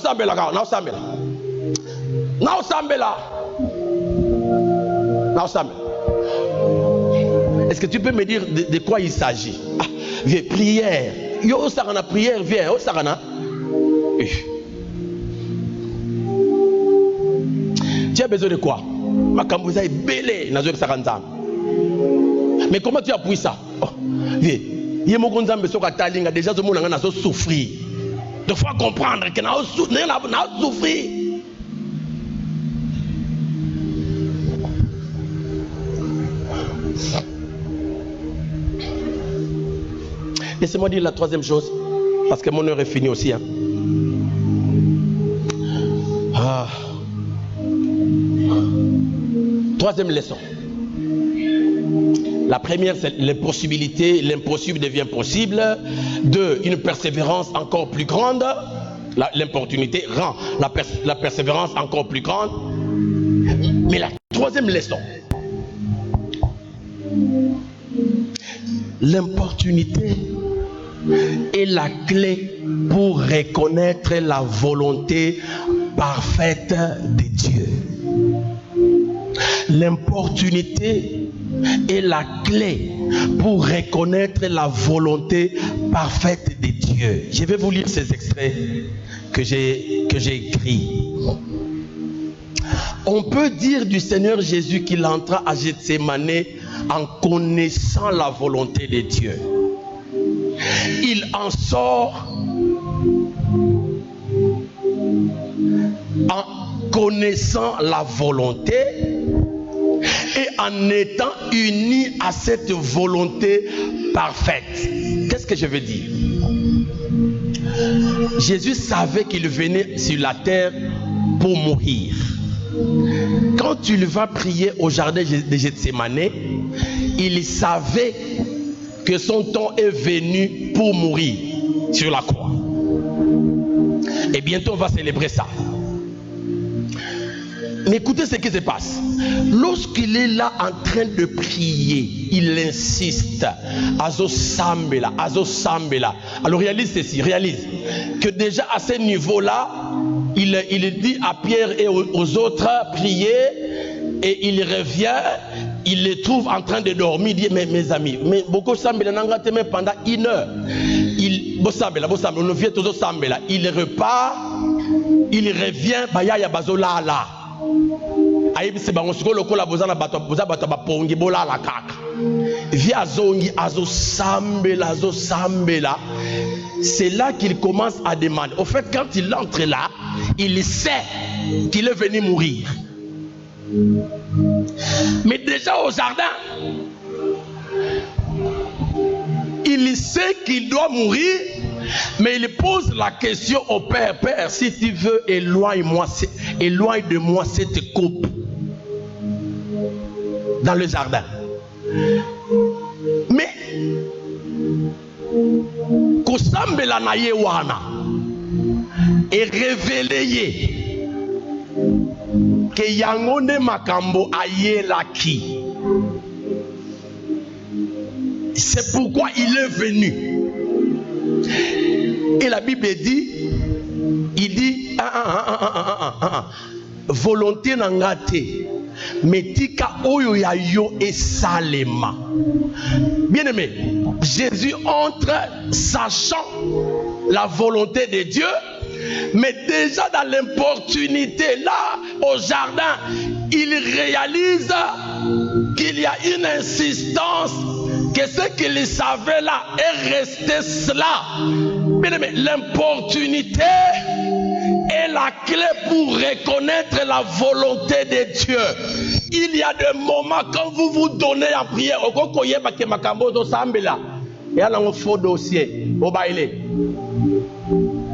sambela. Est-ce que tu peux me dire de quoi il s'agit? Prière. Yo sarana prière, viens. Yo sarana. Tu as besoin de quoi? Makambuza est belé. Mais comment tu appuies ça? Viens. Déjà, tout le monde a souffrir. Il faut comprendre que nous avons souffert. Laissez-moi dire la troisième chose, parce que mon heure est finie aussi. Troisième leçon. La première, c'est l'impossibilité. L'impossible devient possible. 2, une persévérance encore plus grande. L'importunité rend la persévérance encore plus grande. Mais la troisième leçon, l'importunité est la clé pour reconnaître la volonté parfaite de Dieu. L'importunité est la clé pour reconnaître la volonté parfaite de Dieu. Je vais vous lire ces extraits que j'ai écrits. On peut dire du Seigneur Jésus qu'il entra à Gethsémane en connaissant la volonté de Dieu. Il en sort en connaissant la volonté et en étant uni à cette volonté parfaite. Qu'est-ce que je veux dire? Jésus savait qu'il venait sur la terre pour mourir. Quand il va prier au jardin de Gethsémane, il savait que son temps est venu pour mourir sur la croix. Et bientôt on va célébrer ça. Mais écoutez ce qui se passe. Lorsqu'il est là en train de prier, il insiste. Azo sambela. Alors réalise ceci, réalise que déjà à ce niveau-là, il dit à Pierre et aux autres, priez, et il revient, il les trouve en train de dormir, il dit, mais mes amis, mais beaucoup sambela n'engate même pendant 1 heure. Il repart, il revient, bayaya bazola là. C'est là qu'il commence à demander. Au fait, quand il entre là, il sait qu'il est venu mourir. Mais déjà au jardin, il sait qu'il doit mourir, mais il pose la question au Père. Père, si tu veux, éloigne de moi cette coupe dans le jardin. Mais Kosambela na ye wana et révélé que yangone makambo ayelaki. C'est pourquoi il est venu. Et la Bible dit, il dit, volonté n'angate, mais tika oyo ya yo et salema. Bien aimé, Jésus entre sachant la volonté de Dieu, mais déjà dans l'opportunité là au jardin, il réalise qu'il y a une insistance, que ce qu'il savait là est resté cela. Bien aimé, l'opportunité est la clé pour reconnaître la volonté de Dieu. Il y a des moments quand vous vous donnez en prière,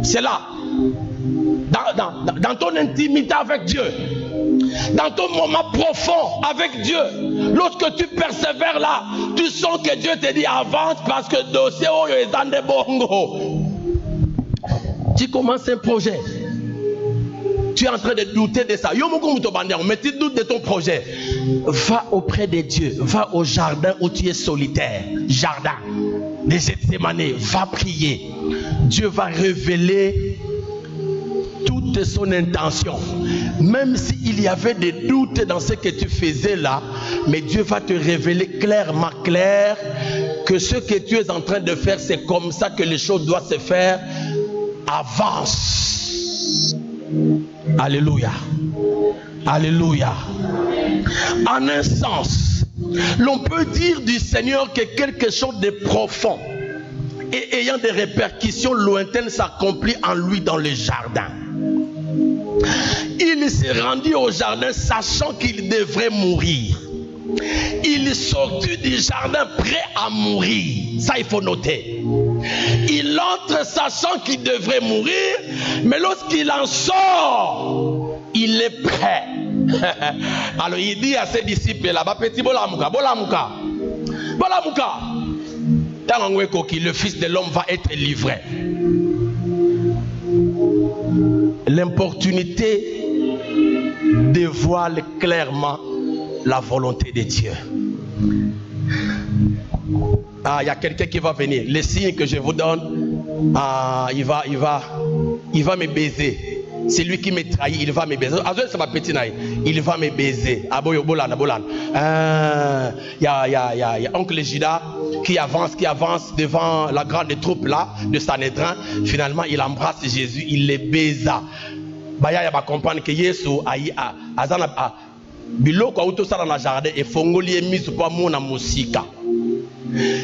c'est là, dans ton intimité avec Dieu, dans ton moment profond avec Dieu, lorsque tu persévères là, tu sens que Dieu te dit avance parce que le dossier est dans des bongos. Tu commences un projet. Tu es en train de douter de ça. Mais tu doutes de ton projet. Va auprès de Dieu. Va au jardin où tu es solitaire. Jardin de Gethsémane. Va prier. Dieu va révéler toute son intention. Même s'il y avait des doutes dans ce que tu faisais là, mais Dieu va te révéler clairement que ce que tu es en train de faire, c'est comme ça que les choses doivent se faire. Avance. Alléluia. Alléluia. En un sens, l'on peut dire du Seigneur que quelque chose de profond et ayant des répercussions lointaines s'accomplit en lui dans le jardin. Il s'est rendu au jardin sachant qu'il devrait mourir. Il est sorti du jardin prêt à mourir. Ça, il faut noter. Il entre sachant qu'il devrait mourir, mais lorsqu'il en sort, il est prêt. Alors il dit à ses disciples là-bas, petit bolamuka, bolamuka, bolamuka. Le Fils de l'homme va être livré. L'opportunité dévoile clairement la volonté de Dieu. Ah, il y a quelqu'un qui va venir. Les signes que je vous donne, il va me baiser. C'est lui qui me trahit, il va me baiser. Il va me baiser. Il y a oncle Judas qui avance devant la grande troupe là de Sanhédrin. Finalement, il embrasse Jésus, il le baisa. Baya va comprendre que Yesu a biloko auto sala na jardin et fongoli est mis pour mona musika.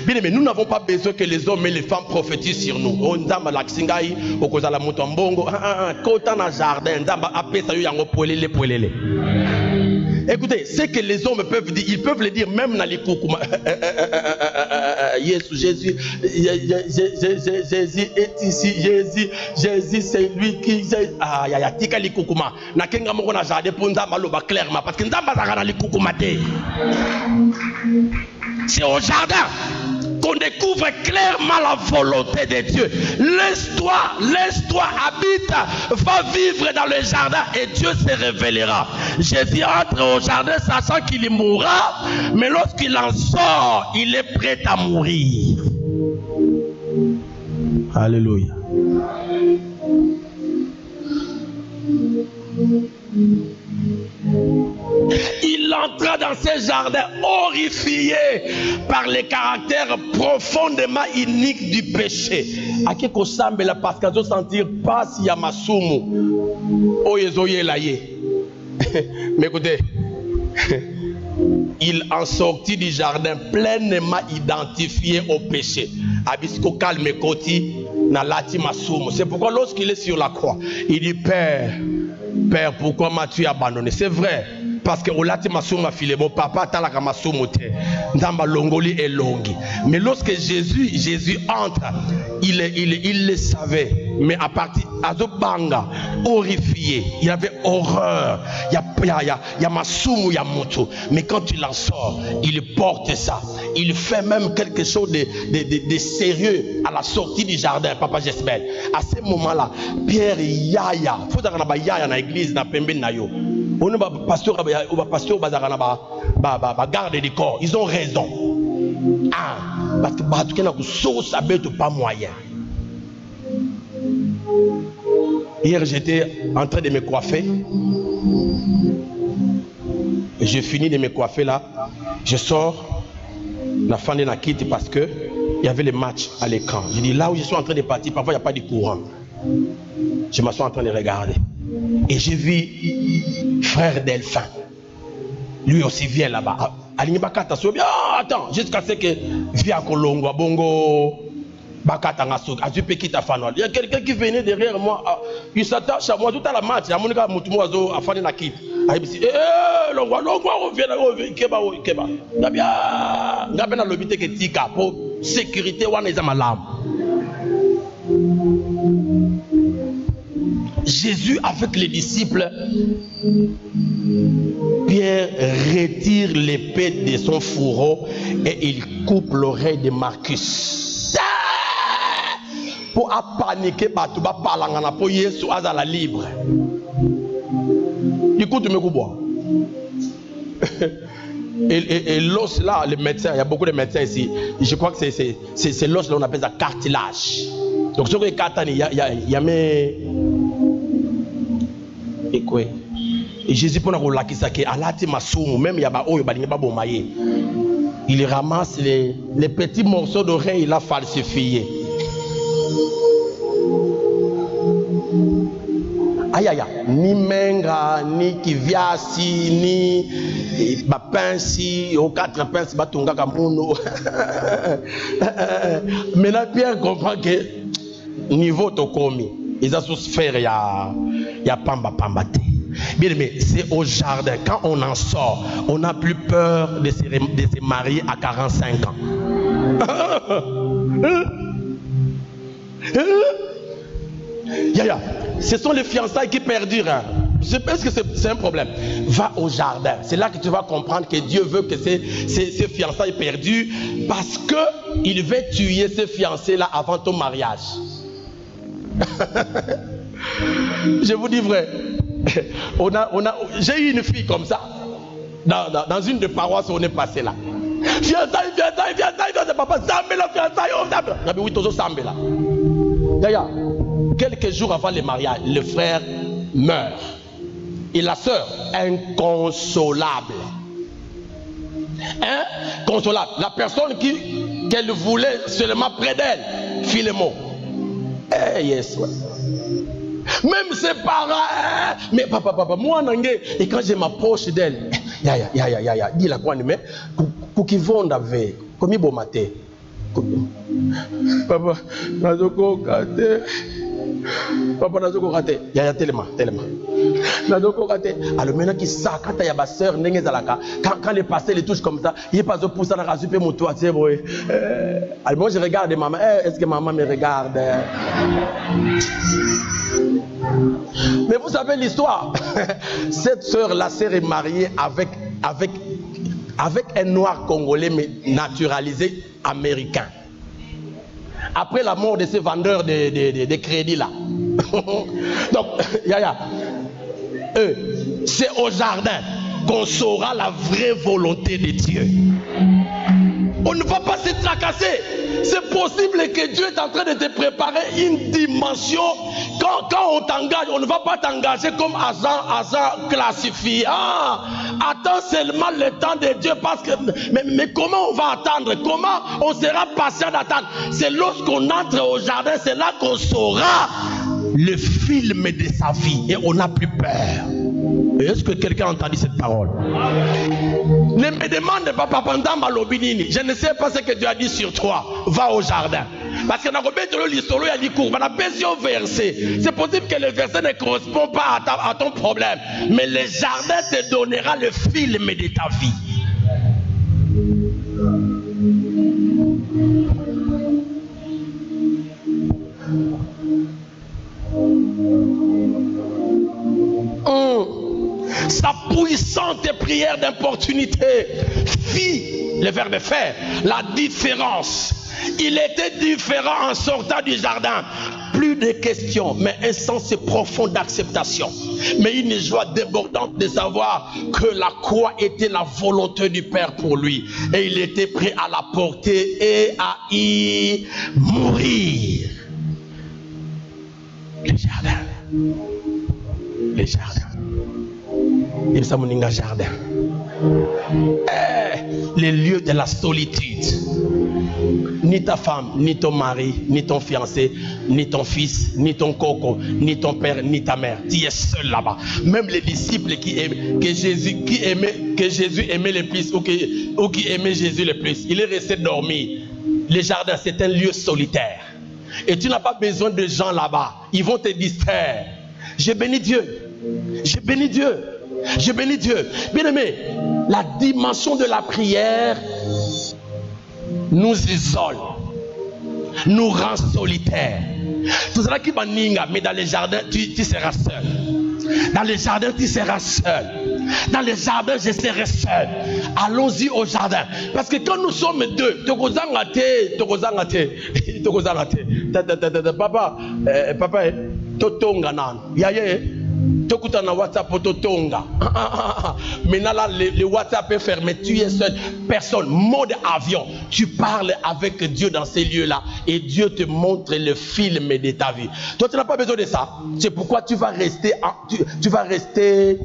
Bien aimé, nous n'avons pas besoin que les hommes et les femmes prophétisent sur nous. On ndamba laksingai okozala moto mbongo kota na jardin ndamba apesa yo yango poelele. Écoutez, ce que les hommes peuvent dire, ils peuvent le dire même dans les koukouma. Jésus est ici, Jésus c'est lui qui tika li koukouma. Na kenga moko na jardin pour ndamba loba clairement parce que ndamba zaka na li koukouma te. C'est au jardin qu'on découvre clairement la volonté de Dieu. Laisse-toi, habite, va vivre dans le jardin et Dieu se révélera. Jésus entre au jardin sachant qu'il mourra, mais lorsqu'il en sort, il est prêt à mourir. Alléluia. Il entra dans ce jardin horrifié par les caractères profondément iniques du péché. À qui qu'on semble la parce qu'on sentir pas si ya masumu. Oyezoye laye. Mais écoutez, il en sortit du jardin pleinement identifié au péché. Abisko calme koti na lati masumu. C'est pourquoi lorsqu'il est sur la croix, il dit Père, pourquoi m'as-tu abandonné? C'est vrai, parce que olati masumu filé, mon papa talaka masumu te. Ndamba longoli et longi. Mais lorsque Jésus entre, il le savait. Mais à partir Azobanga, horrifié, il avait horreur. Il y a masumu, il y a moto. Mais quand il en sort, il porte ça. Il fait même quelque chose de sérieux à la sortie du jardin, Papa Jesbel. À ce moment-là, Pierre Yaya, faut que na Yaya na église na pembe na yo. On a pasteur bazarana ba garde du corps. Ils ont raison. Ah, parce que batuke na sauce abeto pas moyen. Hier j'étais en train de me coiffer. je finis de me coiffer là, je sors, la fin de la quitte parce que il y avait les matchs à l'écran. Je dis là où je suis en train de partir, parfois il n'y a pas de courant. Je m'assois en train de regarder. Et j'ai vu frère Delphin. Lui aussi vient là-bas. Attends, jusqu'à ce que via Kolongo, Bongo, Bakata Ngasouk, a dû quitter Fanoil. Il y a quelqu'un qui venait derrière moi. Il s'attache à moi tout à la match. Il y a mon gars, Moutoumoiseau, à Fanoil Nakit. Il me dit, Longwa, revient, Keba. Gabena l'obité que Tika pour sécurité, on est à ma lame. Jésus avec les disciples, Pierre retire l'épée de son fourreau et il coupe l'oreille de Marcus. Pour paniquer, pour Yesu à la libre. Du coup, tu me coupes. Et l'os là, les médecins, il y a beaucoup de médecins ici. Je crois que c'est l'os là, on appelle ça cartilage. Donc, sur les cartilage, il y a mes. Et Jésus pour nous la kisake alati masumu même yaba oyo balingi ba bomaye. Il ramasse les petits morceaux d'oreille, il a falsifié. Aïe aïe, ni menga, ni kiviasi, ni bapinsi, aux 4 pinces batunga kamuno. Maintenant Pierre comprend que niveau tokomi, ils ont sous sphère ya pamba te. Bien aimé, c'est au jardin. Quand on en sort, on n'a plus peur de se marier à 45 ans. Ce sont les fiançailles qui perdurent. Hein. Je pense que c'est un problème. Va au jardin. C'est là que tu vas comprendre que Dieu veut que ces fiançailles perdurent parce qu'il veut tuer ces fiancés-là avant ton mariage. Je vous dis vrai. J'ai eu une fille comme ça. Dans une des paroisses où on est passé là. Fiançailles, papa, Zambela, fiançailles, oui, toujours Zambela. D'ailleurs, quelques jours avant le mariage, le frère meurt. Et la sœur, inconsolable. Inconsolable. La personne qu'elle voulait seulement près d'elle, Philémon. Yes, ouais. Même ses parents, mais papa, moi nangé, et quand je m'approche d'elle, dis la quoi, mais pour qu'ils vont avec, comme il bon matin. Papa, nazoko kate. Papa nazoko kate. Tellement. Nazoko kate. Alors maintenant qui ça, quand il y a ma soeur, quand les pasteurs les touchent comme ça, il n'est pas au pouce à la rasuper mon toit, c'est vrai. Alors moi je regarde maman, est-ce que maman me regarde? Mais vous savez l'histoire. Cette sœur-là s'est mariée avec un noir congolais mais naturalisé américain. Après la mort de ces vendeurs de crédits là. Donc, c'est au jardin qu'on saura la vraie volonté de Dieu. On ne va pas se tracasser. C'est possible que Dieu est en train de te préparer une dimension. Quand on t'engage, on ne va pas t'engager comme agent classifié. Attends seulement le temps de Dieu parce que mais comment on va attendre? Comment on sera patient d'attendre? C'est lorsqu'on entre au jardin, c'est là qu'on saura le film de sa vie et on n'a plus peur. Est-ce que quelqu'un a entendu cette parole? Ne me demande pas pendant ma lobinini. Je ne sais pas ce que Dieu a dit sur toi. Va au jardin. Parce que dans l'histoire, il y a des cours. C'est possible que le verset ne correspond pas à ton problème. Mais le jardin te donnera le film de ta vie. Sa puissante prière d'opportunité fit, le verbe faire, la différence. Il était différent en sortant du jardin. Plus de questions, mais un sens profond d'acceptation. Mais une joie débordante de savoir que la croix était la volonté du Père pour lui. Et il était prêt à la porter et à y mourir. Le jardin. Le jardin. Il s'amoninga jardin. Les lieux de la solitude. Ni ta femme, ni ton mari, ni ton fiancé, ni ton fils, ni ton coco, ni ton père, ni ta mère. Tu es seul là-bas. Même les disciples que Jésus aimait le plus ou qui aimaient Jésus le plus, il est resté dormir. Le jardin, c'est un lieu solitaire. Et tu n'as pas besoin de gens là-bas. Ils vont te distraire. Je bénis Dieu. Je bénis Dieu. Je bénis Dieu. Bien aimé, la dimension de la prière nous isole, nous rend solitaires. Tout cela qui va ninga, mais dans les jardins, tu seras seul. Dans les jardins, tu seras seul. Dans les jardins, je serai seul. Allons-y au jardin. Parce que quand nous sommes deux, papa, totonga nan. Yaye, tokuta na WhatsApp totonga. Maintenant là, le WhatsApp est fermé. Tu es seul. Personne. Mode avion. Tu parles avec Dieu dans ces lieux-là. Et Dieu te montre le film de ta vie. Toi, tu n'as pas besoin de ça. C'est pourquoi tu vas rester. Tu vas rester.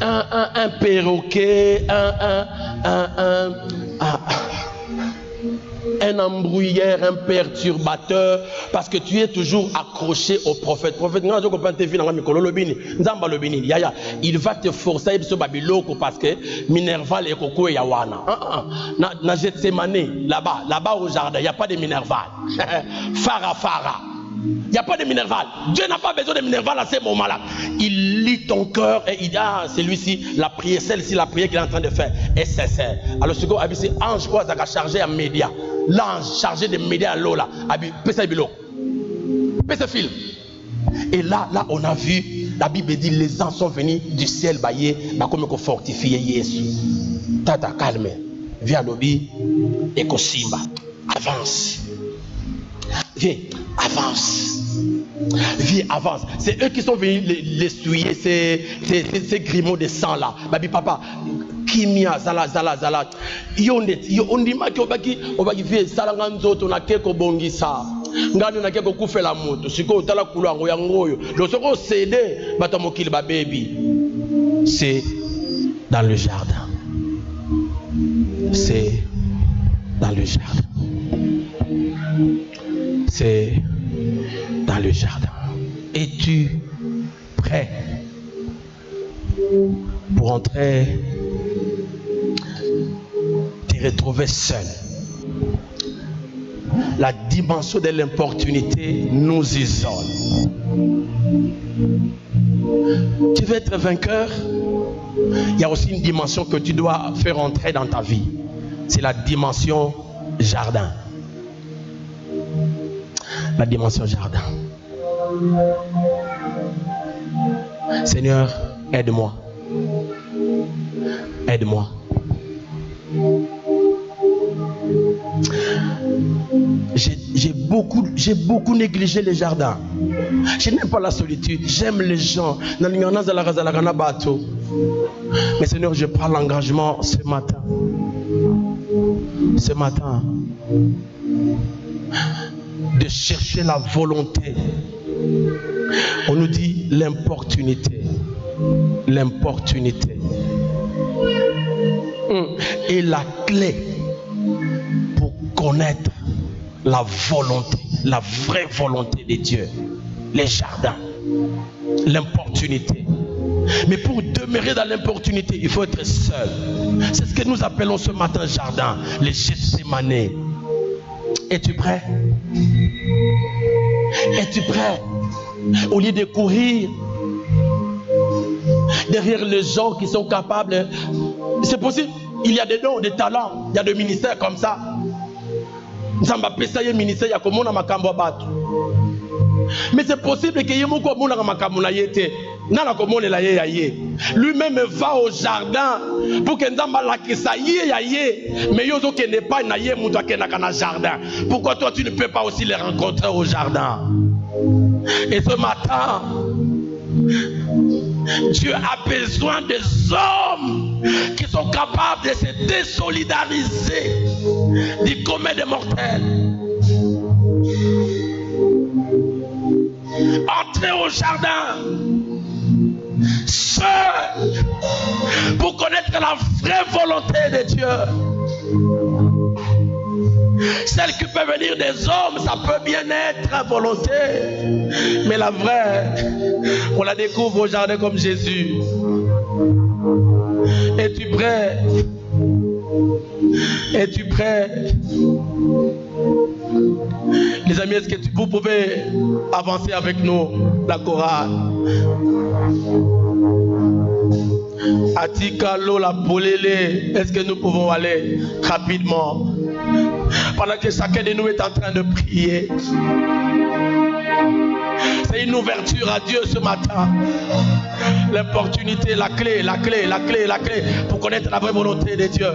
Un perroquet, un embrouilleur, un perturbateur, parce que tu es toujours accroché au prophète. Il va te forcer parce que Minerval est coco et Yawana. Na Gethsemane, là-bas au jardin, il n'y a pas de Minerval. Farah. Il n'y a pas de Minerval. Dieu n'a pas besoin de Minerval à ce moment-là. Il lit ton cœur et il dit, celui-ci, la prière, celle-ci, la prière qu'il est en train de faire est sincère. Alors, ce qu'on a dit, c'est ange quoi, ça a chargé un média. L'ange chargé de médias à l'eau là. Pèse bilo. Pèse film. Et là, on a vu, la Bible dit, les anges sont venus du ciel, comme qu'on fortifier Jésus. Tata, calme. Viens lobby et Kosimba. Avance. Viens, avance. Viens, avance. C'est eux qui sont venus les souiller, ces grumeaux de sang là. Babi papa, kimia, zala. Yondet, ondimaki obaki vie salanganzoto na keko bongisa. Ngani na keko kufela moto. Siko otala kulango yangoyo. Losoko cédé batamokili ba baby. C'est dans le jardin. C'est dans le jardin. C'est dans le jardin. Es-tu prêt pour entrer, te retrouver seul? La dimension de l'importunité nous isole. Tu veux être vainqueur? Il y a aussi une dimension que tu dois faire entrer dans ta vie. C'est la dimension jardin. La dimension jardin. Seigneur, aide-moi. Aide-moi. J'ai beaucoup négligé les jardins. Je n'aime pas la solitude. J'aime les gens. Mais Seigneur, je prends l'engagement ce matin. De chercher la volonté. On nous dit l'importunité. L'importunité est la clé pour connaître la volonté, la vraie volonté de Dieu. Les jardins, l'importunité. Mais pour demeurer dans l'importunité, il faut être seul. C'est ce que nous appelons ce matin jardin, les Gethsemane. Es-tu prêt? Es-tu prêt? Au lieu de courir derrière les gens qui sont capables, c'est possible, il y a des dons, des talents, il y a des ministères comme ça. Mais c'est possible que lui-même va au jardin pour que Nzamba lakisa yé, mais yozo ke n'est pas na yé muto ke na jardin. Pourquoi toi tu ne peux pas aussi les rencontrer au jardin? Et ce matin, Dieu a besoin des hommes qui sont capables de se désolidariser du commun des mortels. Entrez au jardin seul pour connaître c'est la vraie volonté de Dieu. Celle qui peut venir des hommes, ça peut bien être volonté. Mais la vraie, on la découvre au jardin comme Jésus. Es-tu prêt? Es-tu prêt? Les amis, est-ce que vous pouvez avancer avec nous la chorale? Atika Lola Polele, est-ce que nous pouvons aller rapidement? Pendant que chacun de nous est en train de prier. C'est une ouverture à Dieu ce matin. L'opportunité, la clé pour connaître la vraie volonté de Dieu.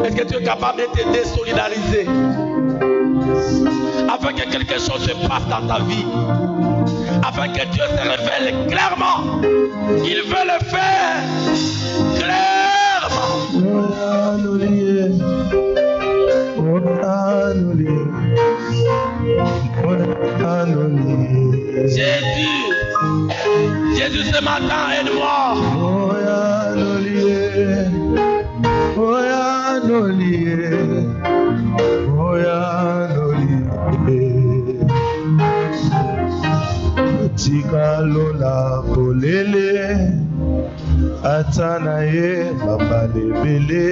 Est-ce que tu es capable de te désolidariser afin que quelque chose se passe dans ta vie? Afin que Dieu se révèle clairement. Il veut le faire clairement. Jésus ce matin, aide-moi. Tikalola polele atanaye babalebele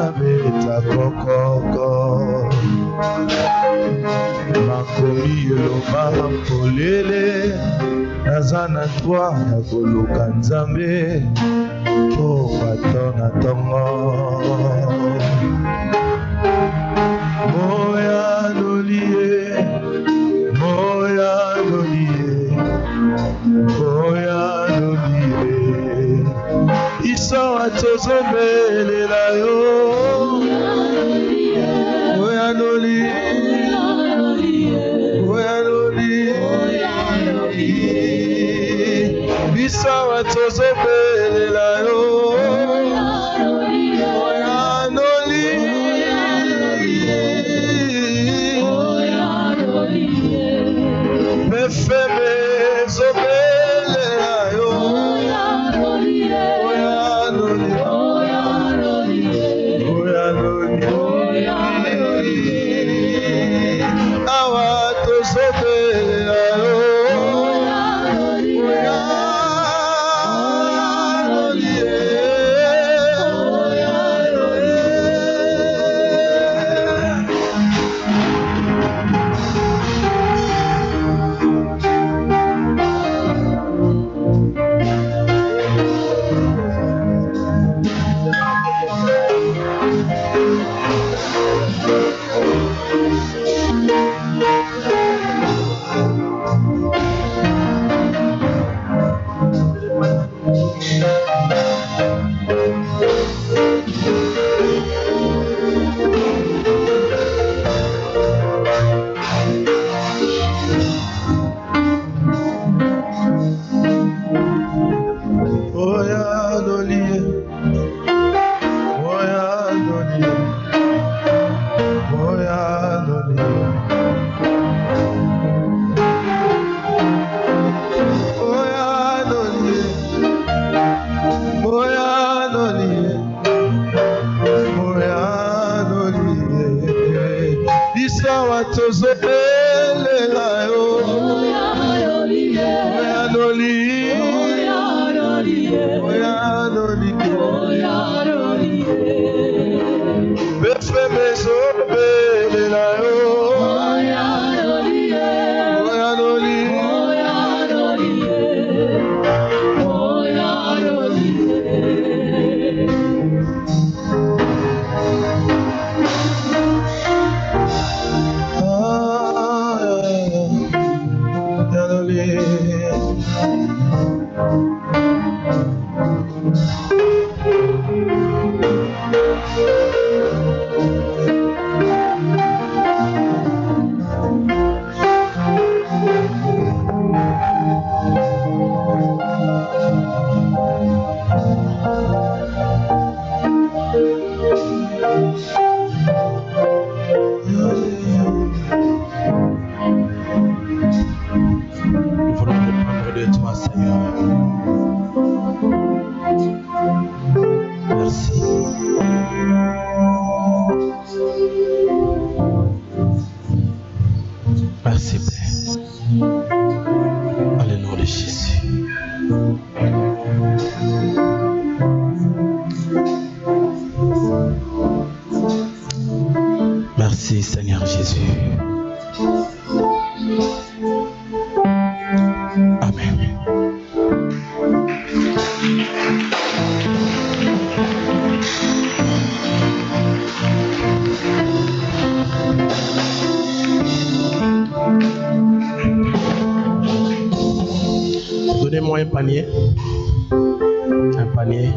abeta kokoko makomi eloba polele nazana toi na koluka nzambe po batona tongo moya lolie moya lolie moya lolie isawa tozomelela yo moya lolie moya lolie isawa tozomelela yo Jésus. Merci Seigneur Jésus. Amen. Donnez-moi un panier. Un panier.